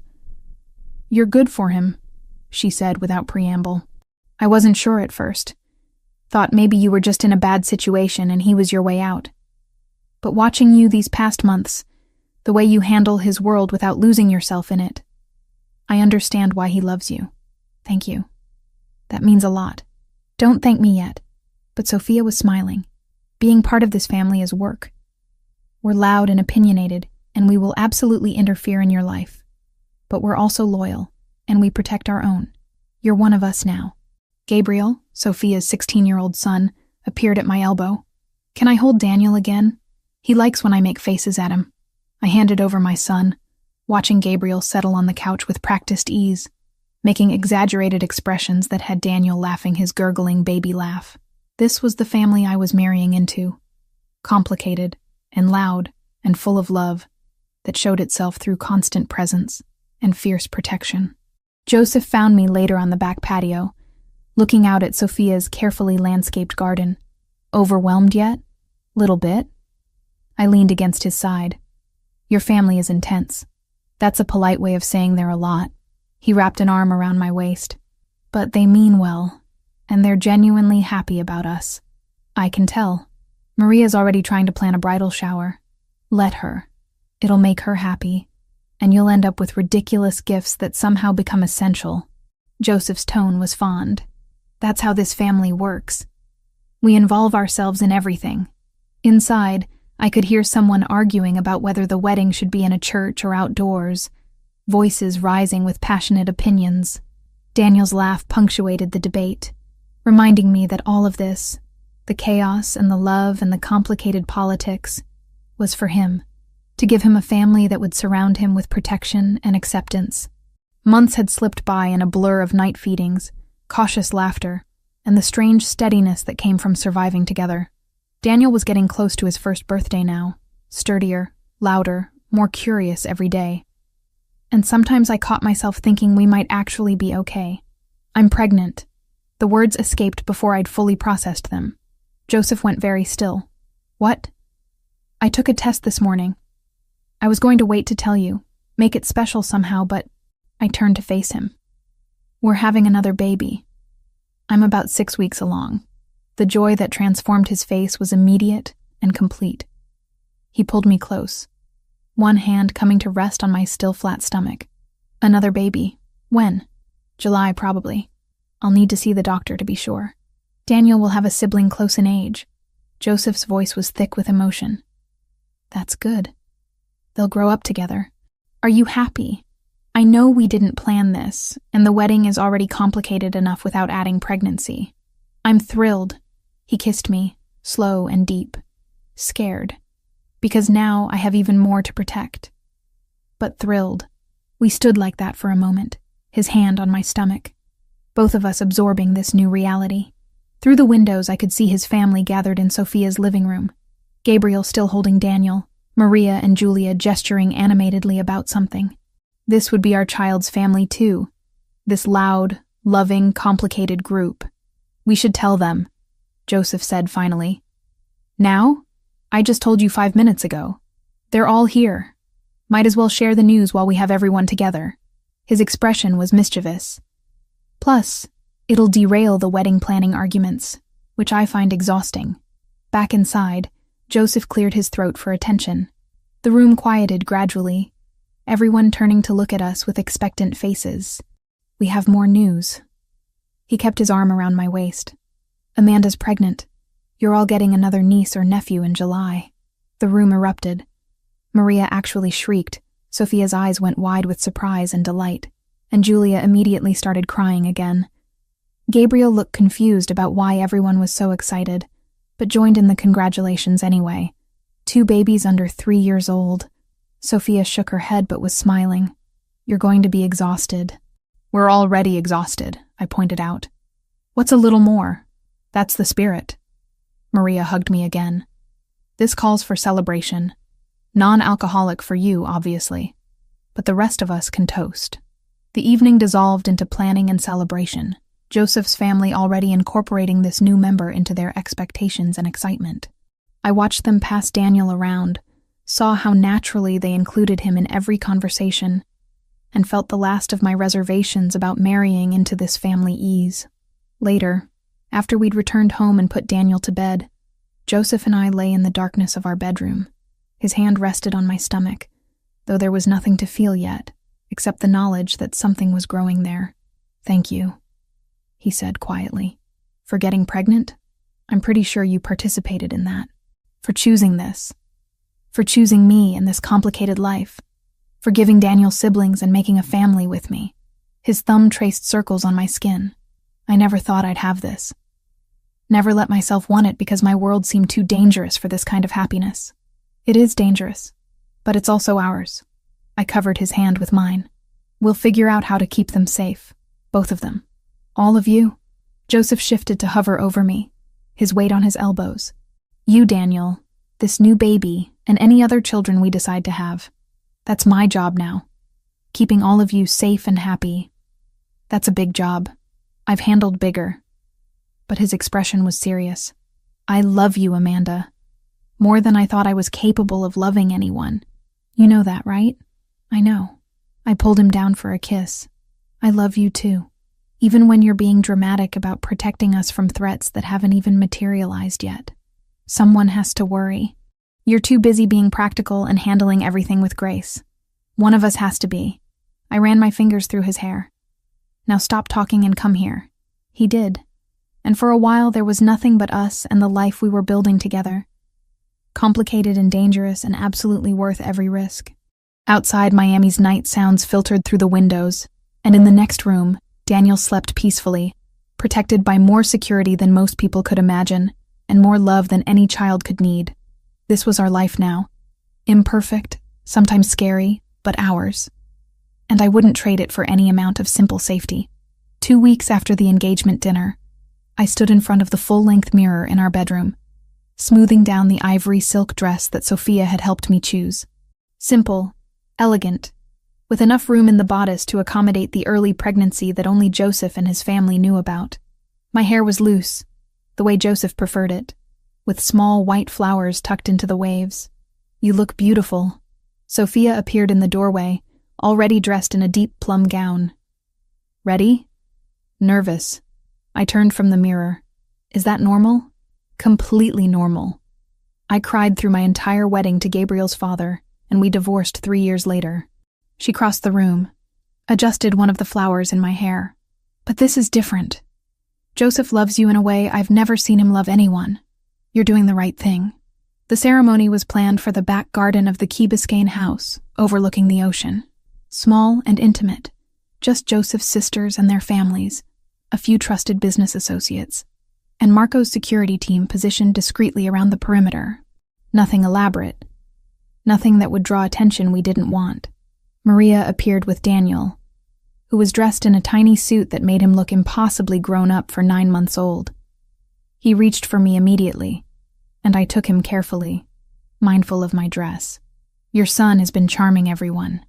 You're good for him, she said without preamble. I wasn't sure at first. Thought maybe you were just in a bad situation and he was your way out. But watching you these past months, the way you handle his world without losing yourself in it, I understand why he loves you. Thank you. That means a lot. Don't thank me yet. But Sophia was smiling. Being part of this family is work. We're loud and opinionated, and we will absolutely interfere in your life. But we're also loyal, and we protect our own. You're one of us now. Gabriel, Sophia's 16-year-old son, appeared at my elbow. Can I hold Daniel again? He likes when I make faces at him. I handed over my son, watching Gabriel settle on the couch with practiced ease, making exaggerated expressions that had Daniel laughing his gurgling baby laugh. This was the family I was marrying into. Complicated and loud and full of love that showed itself through constant presence and fierce protection. Joseph found me later on the back patio, looking out at Sophia's carefully landscaped garden. Overwhelmed yet? Little bit? I leaned against his side. Your family is intense. That's a polite way of saying they're a lot. He wrapped an arm around my waist. But they mean well, and they're genuinely happy about us. I can tell. Maria's already trying to plan a bridal shower. Let her. It'll make her happy, and you'll end up with ridiculous gifts that somehow become essential. Joseph's tone was fond. That's how this family works. We involve ourselves in everything. Inside, I could hear someone arguing about whether the wedding should be in a church or outdoors, voices rising with passionate opinions. Daniel's laugh punctuated the debate, reminding me that all of this, the chaos and the love and the complicated politics, was for him, to give him a family that would surround him with protection and acceptance. Months had slipped by in a blur of night feedings, cautious laughter, and the strange steadiness that came from surviving together. Daniel was getting close to his first birthday now, sturdier, louder, more curious every day. And sometimes I caught myself thinking we might actually be okay. I'm pregnant. The words escaped before I'd fully processed them. Joseph went very still. What? I took a test this morning. I was going to wait to tell you, make it special somehow, but I turned to face him. We're having another baby. I'm about 6 weeks along. The joy that transformed his face was immediate and complete. He pulled me close, one hand coming to rest on my still flat stomach. Another baby. When? July, probably. I'll need to see the doctor to be sure. Daniel will have a sibling close in age. Joseph's voice was thick with emotion. That's good. They'll grow up together. Are you happy? I know we didn't plan this, and the wedding is already complicated enough without adding pregnancy. I'm thrilled. He kissed me, slow and deep. Scared. Because now I have even more to protect. But thrilled. We stood like that for a moment, his hand on my stomach, both of us absorbing this new reality. Through the windows I could see his family gathered in Sophia's living room. Gabriel still holding Daniel, Maria and Julia gesturing animatedly about something. This would be our child's family too. This loud, loving, complicated group. We should tell them, Joseph said finally. Now? I just told you 5 minutes ago. They're all here. Might as well share the news while we have everyone together. His expression was mischievous. Plus, it'll derail the wedding planning arguments, which I find exhausting. Back inside, Joseph cleared his throat for attention. The room quieted gradually, everyone turning to look at us with expectant faces. We have more news. He kept his arm around my waist. Amanda's pregnant. You're all getting another niece or nephew in July. The room erupted. Maria actually shrieked. Sophia's eyes went wide with surprise and delight, and Julia immediately started crying again. Gabriel looked confused about why everyone was so excited, but joined in the congratulations anyway. 2 babies under 3 years old. Sophia shook her head but was smiling. You're going to be exhausted. We're already exhausted, I pointed out. What's a little more? That's the spirit. Maria hugged me again. This calls for celebration. Non-alcoholic for you, obviously. But the rest of us can toast. The evening dissolved into planning and celebration, Joseph's family already incorporating this new member into their expectations and excitement. I watched them pass Daniel around, saw how naturally they included him in every conversation, and felt the last of my reservations about marrying into this family ease. Later, after we'd returned home and put Daniel to bed, Joseph and I lay in the darkness of our bedroom. His hand rested on my stomach, though there was nothing to feel yet, except the knowledge that something was growing there. "Thank you," he said quietly. "For getting pregnant? I'm pretty sure you participated in that. For choosing this. For choosing me in this complicated life. For giving Daniel siblings and making a family with me." His thumb traced circles on my skin. "I never thought I'd have this. Never let myself want it because my world seemed too dangerous for this kind of happiness. It is dangerous, but it's also ours." I covered his hand with mine. "We'll figure out how to keep them safe. Both of them. All of you." Joseph shifted to hover over me, his weight on his elbows. "You, Daniel, this new baby, and any other children we decide to have. That's my job now. Keeping all of you safe and happy. That's a big job. I've handled bigger." But his expression was serious. "I love you, Amanda. More than I thought I was capable of loving anyone. You know that, right?" "I know." I pulled him down for a kiss. "I love you too. Even when you're being dramatic about protecting us from threats that haven't even materialized yet. Someone has to worry. You're too busy being practical and handling everything with grace. One of us has to be." I ran my fingers through his hair. "Now stop talking and come here." He did. And for a while there was nothing but us and the life we were building together. Complicated and dangerous and absolutely worth every risk. Outside, Miami's night sounds filtered through the windows, and in the next room, Daniel slept peacefully, protected by more security than most people could imagine, and more love than any child could need. This was our life now. Imperfect, sometimes scary, but ours. And I wouldn't trade it for any amount of simple safety. 2 weeks after the engagement dinner, I stood in front of the full-length mirror in our bedroom, smoothing down the ivory silk dress that Sophia had helped me choose. Simple, elegant, with enough room in the bodice to accommodate the early pregnancy that only Joseph and his family knew about. My hair was loose, the way Joseph preferred it, with small white flowers tucked into the waves. "You look beautiful." Sophia appeared in the doorway, already dressed in a deep plum gown. "Ready?" Nervous. I turned from the mirror. "Is that normal?" Completely normal. I cried through my entire wedding to Gabriel's father, and we divorced 3 years later. She crossed the room, adjusted one of the flowers in my hair. "But this is different. Joseph loves you in a way I've never seen him love anyone. You're doing the right thing." The ceremony was planned for the back garden of the Key Biscayne house, overlooking the ocean. Small and intimate, just Joseph's sisters and their families, a few trusted business associates, and Marco's security team positioned discreetly around the perimeter. Nothing elaborate. Nothing that would draw attention we didn't want. Maria appeared with Daniel, who was dressed in a tiny suit that made him look impossibly grown up for 9 months old. He reached for me immediately, and I took him carefully, mindful of my dress. "Your son has been charming everyone,"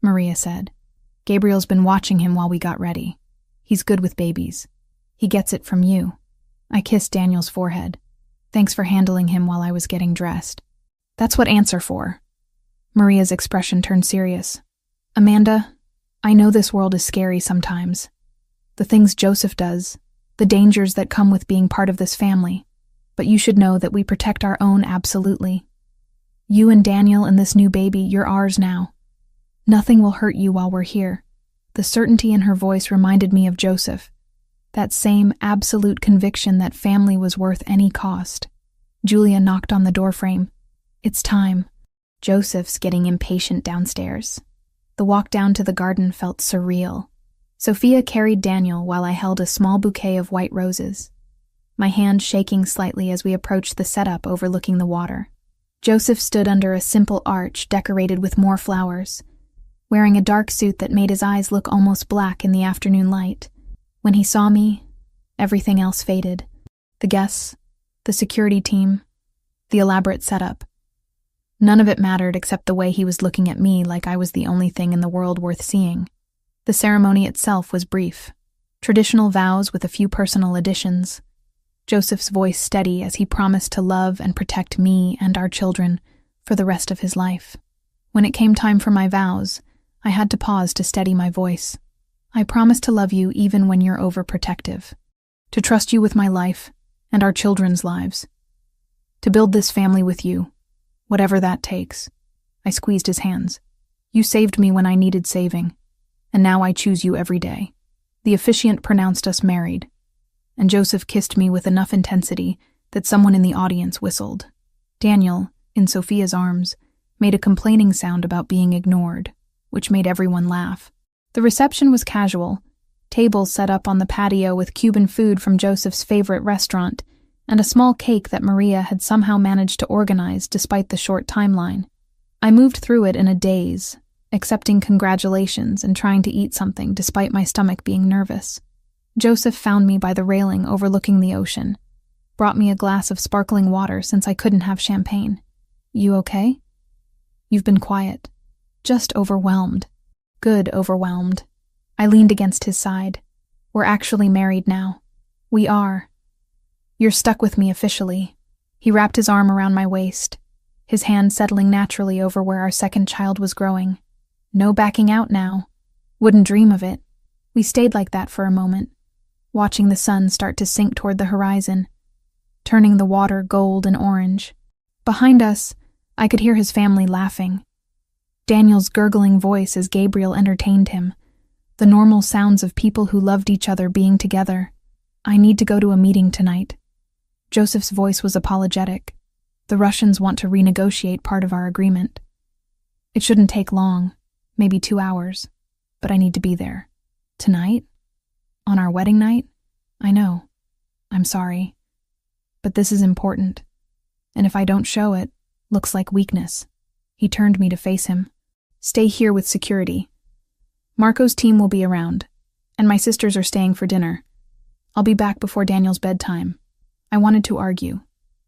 Maria said. "Gabriel's been watching him while we got ready. He's good with babies. He gets it from you." I kissed Daniel's forehead. "Thanks for handling him while I was getting dressed." "That's what aunts are for." Maria's expression turned serious. "Amanda, I know this world is scary sometimes. The things Joseph does, the dangers that come with being part of this family. But you should know that we protect our own absolutely. You and Daniel and this new baby, you're ours now. Nothing will hurt you while we're here." The certainty in her voice reminded me of Joseph. That same absolute conviction that family was worth any cost. Julia knocked on the doorframe. "It's time." Joseph's getting impatient downstairs. The walk down to the garden felt surreal. Sophia carried Daniel while I held a small bouquet of white roses, my hand shaking slightly as we approached the setup overlooking the water. Joseph stood under a simple arch decorated with more flowers, wearing a dark suit that made his eyes look almost black in the afternoon light. When he saw me, everything else faded. The guests, the security team, the elaborate setup. None of it mattered except the way he was looking at me like I was the only thing in the world worth seeing. The ceremony itself was brief. Traditional vows with a few personal additions. Joseph's voice steady as he promised to love and protect me and our children for the rest of his life. When it came time for my vows, I had to pause to steady my voice. "I promise to love you even when you're overprotective." To trust you with my life and our children's lives. To build this family with you, whatever that takes. I squeezed his hands. You saved me when I needed saving, and now I choose you every day. The officiant pronounced us married, and Joseph kissed me with enough intensity that someone in the audience whistled. Daniel, in Sophia's arms, made a complaining sound about being ignored, which made everyone laugh. The reception was casual, tables set up on the patio with Cuban food from Joseph's favorite restaurant, and a small cake that Maria had somehow managed to organize despite the short timeline. I moved through it in a daze, accepting congratulations and trying to eat something despite my stomach being nervous. Joseph found me by the railing overlooking the ocean, brought me a glass of sparkling water since I couldn't have champagne. You okay? You've been quiet. Just overwhelmed. Good overwhelmed. I leaned against his side. We're actually married now. We are. You're stuck with me officially. He wrapped his arm around my waist, his hand settling naturally over where our second child was growing. No backing out now. Wouldn't dream of it. We stayed like that for a moment, watching the sun start to sink toward the horizon, turning the water gold and orange. Behind us, I could hear his family laughing. Daniel's gurgling voice as Gabriel entertained him, the normal sounds of people who loved each other being together. I need to go to a meeting tonight. Joseph's voice was apologetic. The Russians want to renegotiate part of our agreement. It shouldn't take long, maybe 2 hours, but I need to be there. Tonight? On our wedding night? I know. I'm sorry. But this is important. And if I don't show it, looks like weakness. He turned me to face him. Stay here with security. Marco's team will be around, and my sisters are staying for dinner. I'll be back before Daniel's bedtime. I wanted to argue,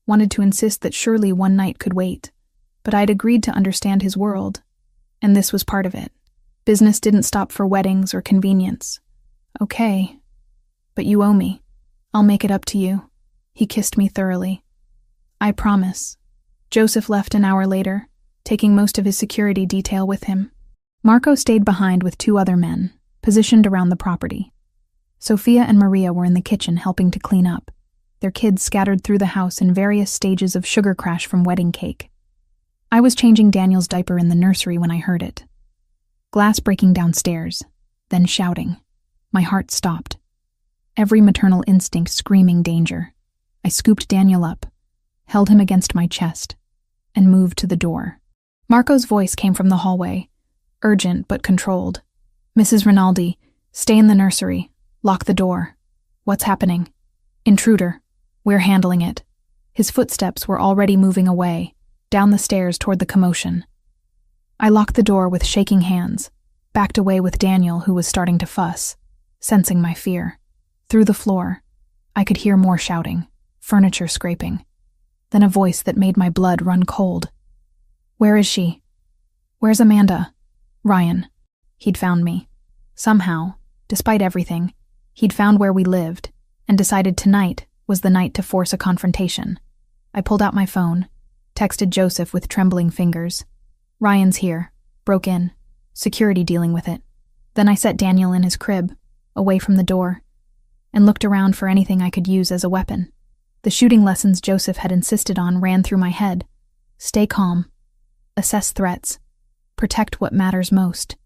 wanted to insist that surely one night could wait, but I'd agreed to understand his world, and this was part of it. Business didn't stop for weddings or convenience. Okay, but you owe me. I'll make it up to you. He kissed me thoroughly. I promise. Joseph left an hour later, taking most of his security detail with him. Marco stayed behind with 2 other men, positioned around the property. Sophia and Maria were in the kitchen helping to clean up, their kids scattered through the house in various stages of sugar crash from wedding cake. I was changing Daniel's diaper in the nursery when I heard it. Glass breaking downstairs, then shouting. My heart stopped. Every maternal instinct screaming danger. I scooped Daniel up, held him against my chest, and moved to the door. Marco's voice came from the hallway, urgent but controlled. Mrs. Rinaldi, stay in the nursery. Lock the door. What's happening? Intruder. We're handling it. His footsteps were already moving away, down the stairs toward the commotion. I locked the door with shaking hands, backed away with Daniel, who was starting to fuss, sensing my fear. Through the floor, I could hear more shouting, furniture scraping, then a voice that made my blood run cold. Where is she? Where's Amanda? Ryan. He'd found me. Somehow, despite everything, he'd found where we lived, and decided tonight was the night to force a confrontation. I pulled out my phone, texted Joseph with trembling fingers. Ryan's here. Broke in. Security dealing with it. Then I set Daniel in his crib, away from the door, and looked around for anything I could use as a weapon. The shooting lessons Joseph had insisted on ran through my head. Stay calm. Assess threats. Protect what matters most.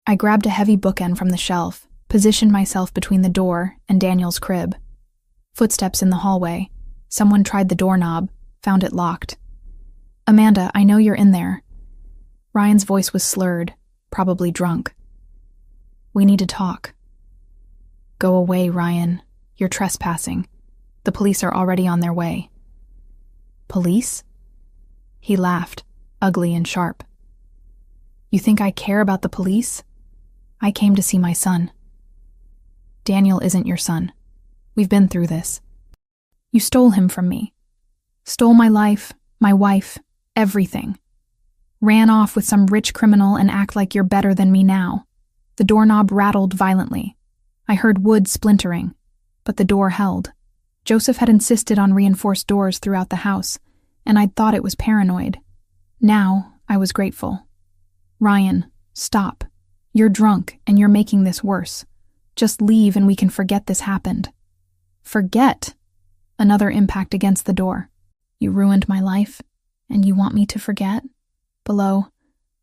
I grabbed a heavy bookend from the shelf, positioned myself between the door and Daniel's crib. Footsteps in the hallway. Someone tried the doorknob, found it locked. Amanda, I know you're in there. Ryan's voice was slurred, probably drunk. We need to talk. Go away, Ryan. You're trespassing. The police are already on their way. Police? He laughed, ugly and sharp. You think I care about the police? I came to see my son. Daniel isn't your son. We've been through this. You stole him from me. Stole my life, my wife, everything. Ran off with some rich criminal and act like you're better than me now. The doorknob rattled violently. I heard wood splintering, but the door held. Joseph had insisted on reinforced doors throughout the house, and I'd thought it was paranoid. Now, I was grateful. Ryan, stop. You're drunk, and you're making this worse. Just leave and we can forget this happened. Forget. Another impact against the door. You ruined my life, and you want me to forget? Below,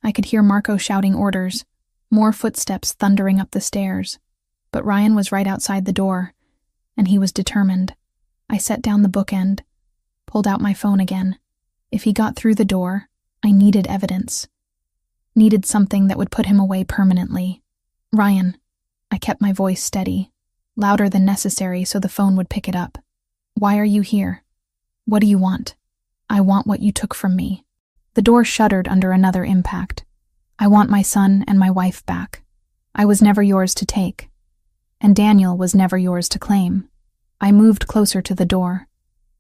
I could hear Marco shouting orders, more footsteps thundering up the stairs. But Ryan was right outside the door, and he was determined. I set down the bookend, pulled out my phone again. If he got through the door, I needed evidence. Needed something that would put him away permanently. Ryan. I kept my voice steady, louder than necessary so the phone would pick it up. Why are you here? What do you want? I want what you took from me. The door shuddered under another impact. I want my son and my wife back. I was never yours to take. And Daniel was never yours to claim. I moved closer to the door,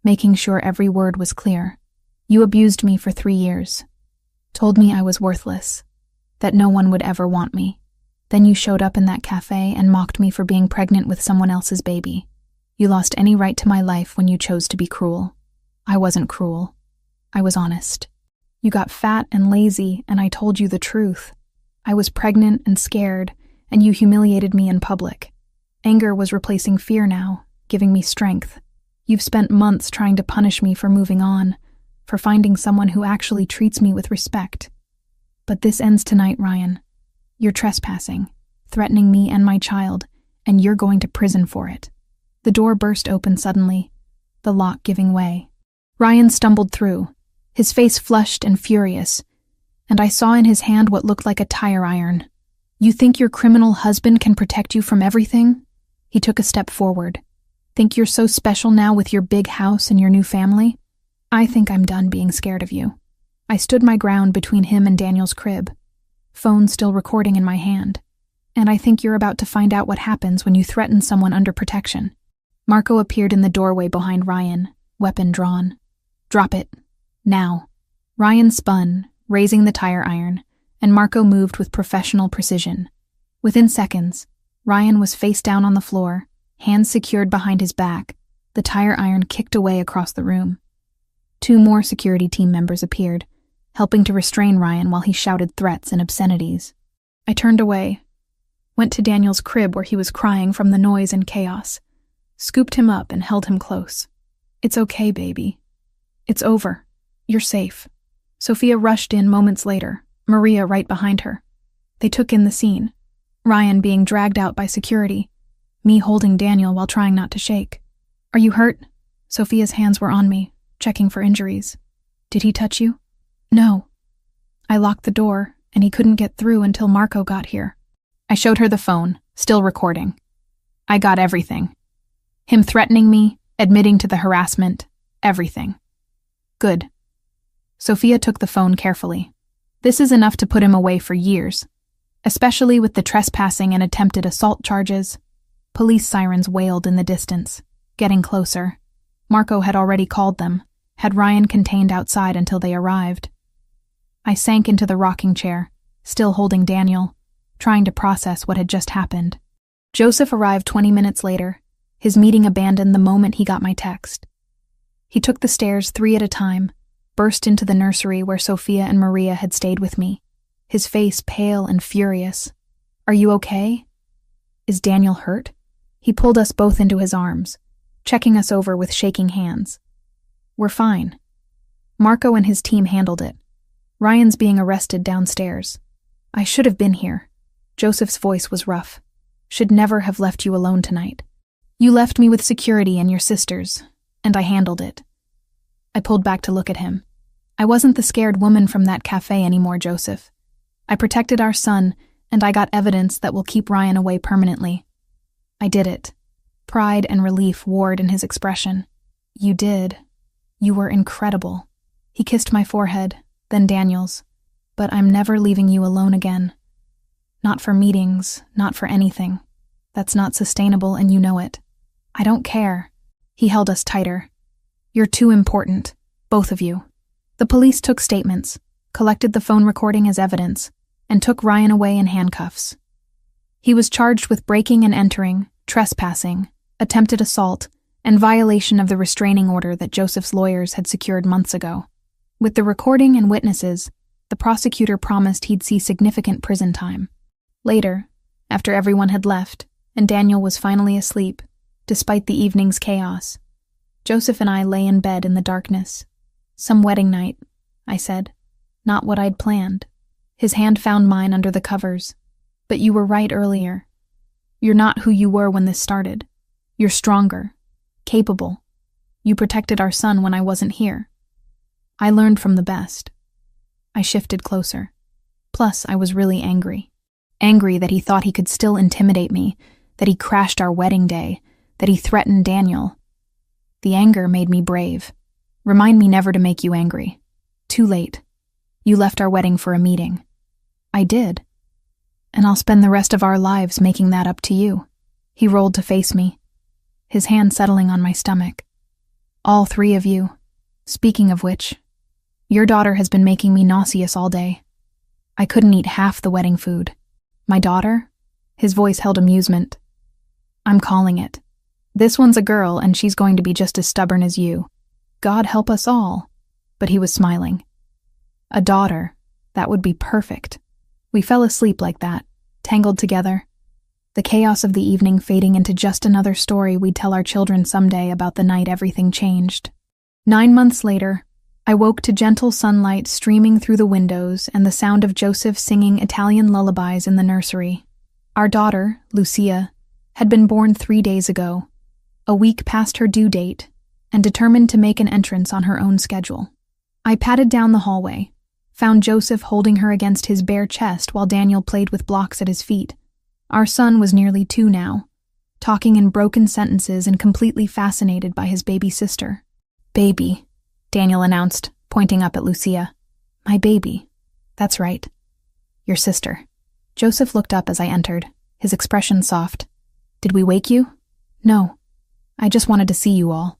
making sure every word was clear. You abused me for 3 years. Told me I was worthless. That no one would ever want me. Then you showed up in that cafe and mocked me for being pregnant with someone else's baby. You lost any right to my life when you chose to be cruel. I wasn't cruel. I was honest. You got fat and lazy, and I told you the truth. I was pregnant and scared, and you humiliated me in public. Anger was replacing fear now, giving me strength. You've spent months trying to punish me for moving on, for finding someone who actually treats me with respect. But this ends tonight, Ryan. You're trespassing, threatening me and my child, and you're going to prison for it. The door burst open suddenly, the lock giving way. Ryan stumbled through, his face flushed and furious, and I saw in his hand what looked like a tire iron. You think your criminal husband can protect you from everything? He took a step forward. Think you're so special now with your big house and your new family? I think I'm done being scared of you. I stood my ground between him and Daniel's crib, phone still recording in my hand. And I think you're about to find out what happens when you threaten someone under protection. Marco appeared in the doorway behind Ryan, weapon drawn. Drop it. Now. Ryan spun, raising the tire iron, and Marco moved with professional precision. Within seconds, Ryan was face down on the floor, hands secured behind his back, the tire iron kicked away across the room. 2 more security team members appeared, helping to restrain Ryan while he shouted threats and obscenities. I turned away, went to Daniel's crib where he was crying from the noise and chaos, scooped him up and held him close. It's okay, baby. It's over. You're safe. Sophia rushed in moments later, Maria right behind her. They took in the scene, Ryan being dragged out by security, me holding Daniel while trying not to shake. Are you hurt? Sophia's hands were on me, checking for injuries. Did he touch you? No. I locked the door, and he couldn't get through until Marco got here. I showed her the phone, still recording. I got everything. Him threatening me, admitting to the harassment, everything. Good. Sophia took the phone carefully. This is enough to put him away for years, especially with the trespassing and attempted assault charges. Police sirens wailed in the distance, getting closer. Marco had already called them, had Ryan contained outside until they arrived. I sank into the rocking chair, still holding Daniel, trying to process what had just happened. Joseph arrived 20 minutes later, his meeting abandoned the moment he got my text. He took the stairs 3 at a time, burst into the nursery where Sophia and Maria had stayed with me, his face pale and furious. Are you okay? Is Daniel hurt? He pulled us both into his arms, checking us over with shaking hands. We're fine. Marco and his team handled it. Ryan's being arrested downstairs. I should have been here. Joseph's voice was rough. Should never have left you alone tonight. You left me with security and your sisters, and I handled it. I pulled back to look at him. I wasn't the scared woman from that cafe anymore, Joseph. I protected our son, and I got evidence that will keep Ryan away permanently. I did it. Pride and relief warred in his expression. You did. You were incredible. He kissed my forehead, then Daniel's. But I'm never leaving you alone again. Not for meetings, not for anything. That's not sustainable, and you know it. I don't care. He held us tighter. You're too important, both of you. The police took statements, collected the phone recording as evidence, and took Ryan away in handcuffs. He was charged with breaking and entering, trespassing, attempted assault, and violation of the restraining order that Joseph's lawyers had secured months ago. With the recording and witnesses, the prosecutor promised he'd see significant prison time. Later, after everyone had left, and Daniel was finally asleep, Despite the evening's chaos, Joseph and I lay in bed in the darkness. "Some wedding night," I said. Not what I'd planned. His hand found mine under the covers. "But you were right earlier. You're not who you were when this started. You're stronger, capable. You protected our son when I wasn't here. I learned from the best." I shifted closer. Plus, I was really angry. Angry that he thought he could still intimidate me, that he crashed our wedding day, that he threatened Daniel. The anger made me brave. "Remind me never to make you angry." "Too late. You left our wedding for a meeting." "I did. And I'll spend the rest of our lives making that up to you." He rolled to face me, his hand settling on my stomach. "All three of you. Speaking of which, your daughter has been making me nauseous all day. I couldn't eat half the wedding food." "My daughter?" His voice held amusement. "I'm calling it. This one's a girl, and she's going to be just as stubborn as you. God help us all." But he was smiling. "A daughter. That would be perfect." We fell asleep like that, tangled together. The chaos of the evening fading into just another story we'd tell our children someday about the night everything changed. 9 months later, I woke to gentle sunlight streaming through the windows and the sound of Joseph singing Italian lullabies in the nursery. Our daughter, Lucia, had been born 3 days ago, a week past her due date, and determined to make an entrance on her own schedule. I padded down the hallway, found Joseph holding her against his bare chest while Daniel played with blocks at his feet. Our son was nearly 2 now, talking in broken sentences and completely fascinated by his baby sister. "Baby," Daniel announced, pointing up at Lucia. "My baby. That's right. Your sister." Joseph looked up as I entered, his expression soft. "Did we wake you?" "No. I just wanted to see you all."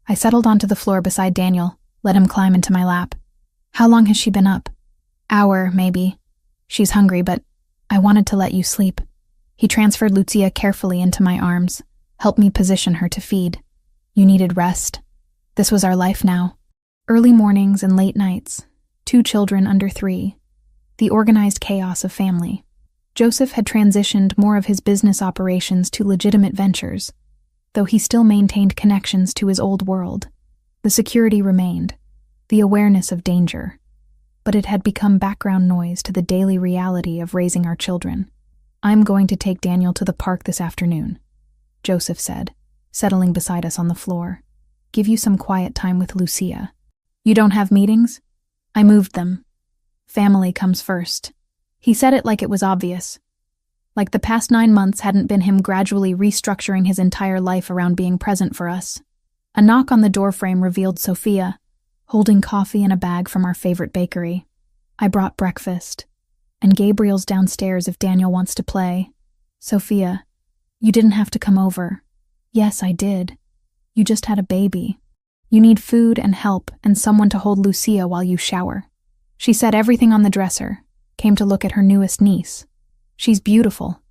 I settled onto the floor beside Daniel, let him climb into my lap. "How long has she been up?" "Hour, maybe. She's hungry, but I wanted to let you sleep." He transferred Lucia carefully into my arms, helped me position her to feed. "You needed rest. This was our life now." Early mornings and late nights, 2 children under 3, the organized chaos of family. Joseph had transitioned more of his business operations to legitimate ventures, though he still maintained connections to his old world. The security remained, the awareness of danger, but it had become background noise to the daily reality of raising our children. "I'm going to take Daniel to the park this afternoon," Joseph said, settling beside us on the floor. "Give you some quiet time with Lucia." "You don't have meetings?" "I moved them. Family comes first." He said it like it was obvious, like the past 9 months hadn't been him gradually restructuring his entire life around being present for us. A knock on the doorframe revealed Sophia, holding coffee and a bag from our favorite bakery. "I brought breakfast, and Gabriel's downstairs if Daniel wants to play." "Sophia, you didn't have to come over." "Yes, I did. You just had a baby. You need food and help and someone to hold Lucia while you shower." She set everything on the dresser, came to look at her newest niece. "She's beautiful.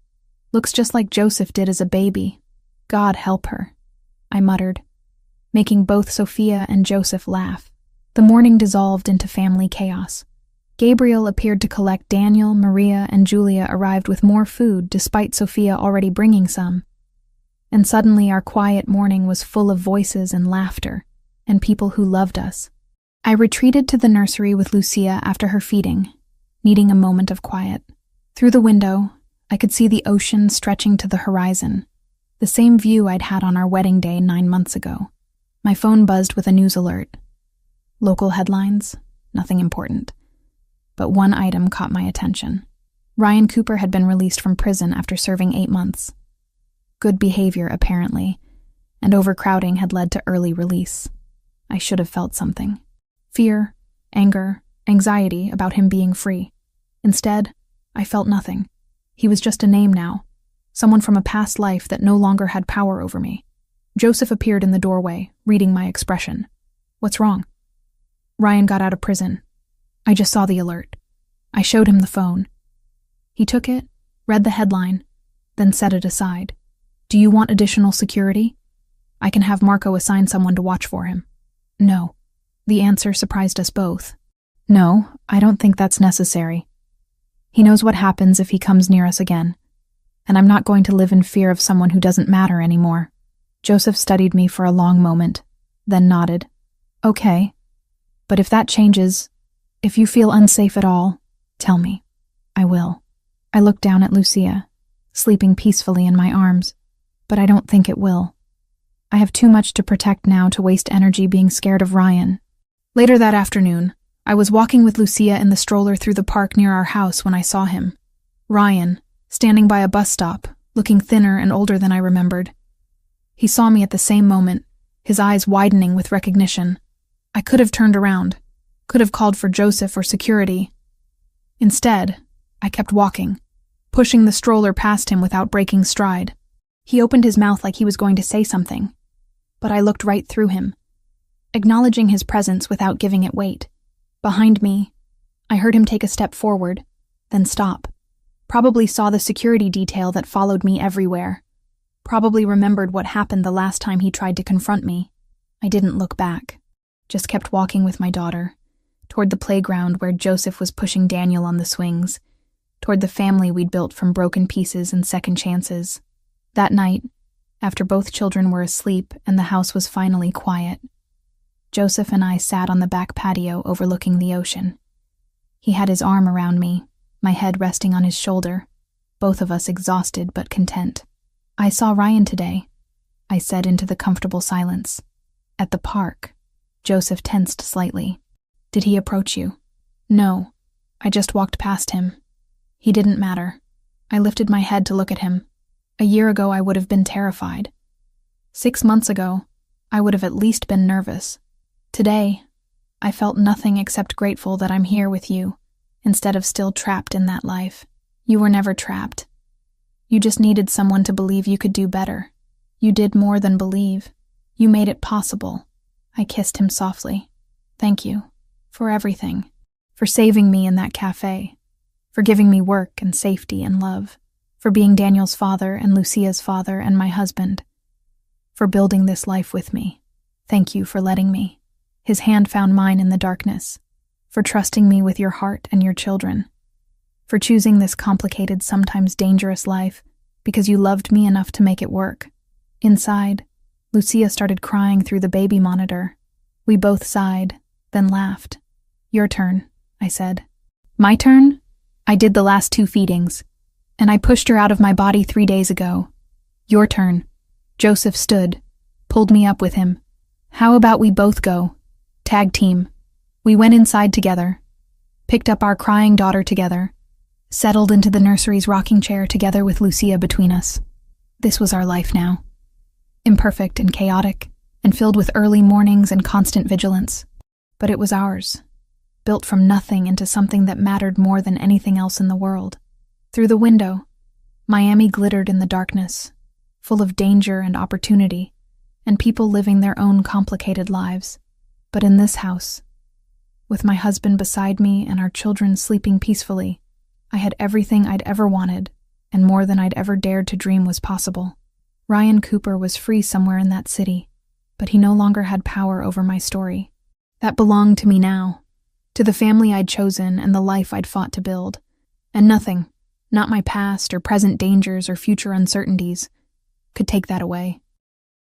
Looks just like Joseph did as a baby. God help her," I muttered, making both Sophia and Joseph laugh. The morning dissolved into family chaos. Gabriel appeared to collect Daniel, Maria, and Julia arrived with more food despite Sophia already bringing some. And suddenly our quiet morning was full of voices and laughter, and people who loved us. I retreated to the nursery with Lucia after her feeding, needing a moment of quiet. Through the window, I could see the ocean stretching to the horizon, the same view I'd had on our wedding day 9 months ago. My phone buzzed with a news alert. Local headlines, nothing important. But one item caught my attention. Ryan Cooper had been released from prison after serving 8 months. Good behavior, apparently, and overcrowding had led to early release. I should have felt something. Fear, anger, anxiety about him being free. Instead, I felt nothing. He was just a name now, someone from a past life that no longer had power over me. Joseph appeared in the doorway, reading my expression. "What's wrong?" "Ryan got out of prison. I just saw the alert." I showed him the phone. He took it, read the headline, then set it aside. "Do you want additional security? I can have Marco assign someone to watch for him." "No." The answer surprised us both. "No, I don't think that's necessary. He knows what happens if he comes near us again, and I'm not going to live in fear of someone who doesn't matter anymore." Joseph studied me for a long moment, then nodded. Okay, but if that changes, if you feel unsafe at all, tell me. I will. I looked down at Lucia, sleeping peacefully in my arms, but I don't think it will. I have too much to protect now to waste energy being scared of Ryan. Later that afternoon, I was walking with Lucia in the stroller through the park near our house when I saw him. Ryan, standing by a bus stop, looking thinner and older than I remembered. He saw me at the same moment, his eyes widening with recognition. I could have turned around, could have called for Joseph or security. Instead, I kept walking, pushing the stroller past him without breaking stride. He opened his mouth like he was going to say something, but I looked right through him, acknowledging his presence without giving it weight. Behind me, I heard him take a step forward, then stop. Probably saw the security detail that followed me everywhere. Probably remembered what happened the last time he tried to confront me. I didn't look back, just kept walking with my daughter, toward the playground where Joseph was pushing Daniel on the swings, toward the family we'd built from broken pieces and second chances. That night, after both children were asleep and the house was finally quiet, Joseph and I sat on the back patio overlooking the ocean. He had his arm around me, my head resting on his shoulder, both of us exhausted but content. I saw Ryan today, I said into the comfortable silence. At the park. Joseph tensed slightly. Did he approach you? No, I just walked past him. He didn't matter. I lifted my head to look at him. A year ago I would have been terrified. 6 months ago, I would have at least been nervous. Today, I felt nothing except grateful that I'm here with you, instead of still trapped in that life. You were never trapped. You just needed someone to believe you could do better. You did more than believe. You made it possible. I kissed him softly. Thank you. For everything. For saving me in that cafe. For giving me work and safety and love. For being Daniel's father and Lucia's father and my husband. For building this life with me. Thank you for letting me. His hand found mine in the darkness. For trusting me with your heart and your children. For choosing this complicated, sometimes dangerous life because you loved me enough to make it work. Inside, Lucia started crying through the baby monitor. We both sighed, then laughed. Your turn, I said. My turn? I did the last 2 feedings, and I pushed her out of my body 3 days ago. Your turn. Joseph stood, pulled me up with him. How about we both go? Tag team. We went inside together, picked up our crying daughter together, settled into the nursery's rocking chair together with Lucia between us. This was our life now. Imperfect and chaotic, and filled with early mornings and constant vigilance. But it was ours, built from nothing into something that mattered more than anything else in the world. Through the window, Miami glittered in the darkness, full of danger and opportunity, and people living their own complicated lives. But in this house, with my husband beside me and our children sleeping peacefully, I had everything I'd ever wanted, and more than I'd ever dared to dream was possible. Ryan Cooper was free somewhere in that city, but he no longer had power over my story. That belonged to me now, to the family I'd chosen and the life I'd fought to build. And nothing, not my past or present dangers or future uncertainties, could take that away.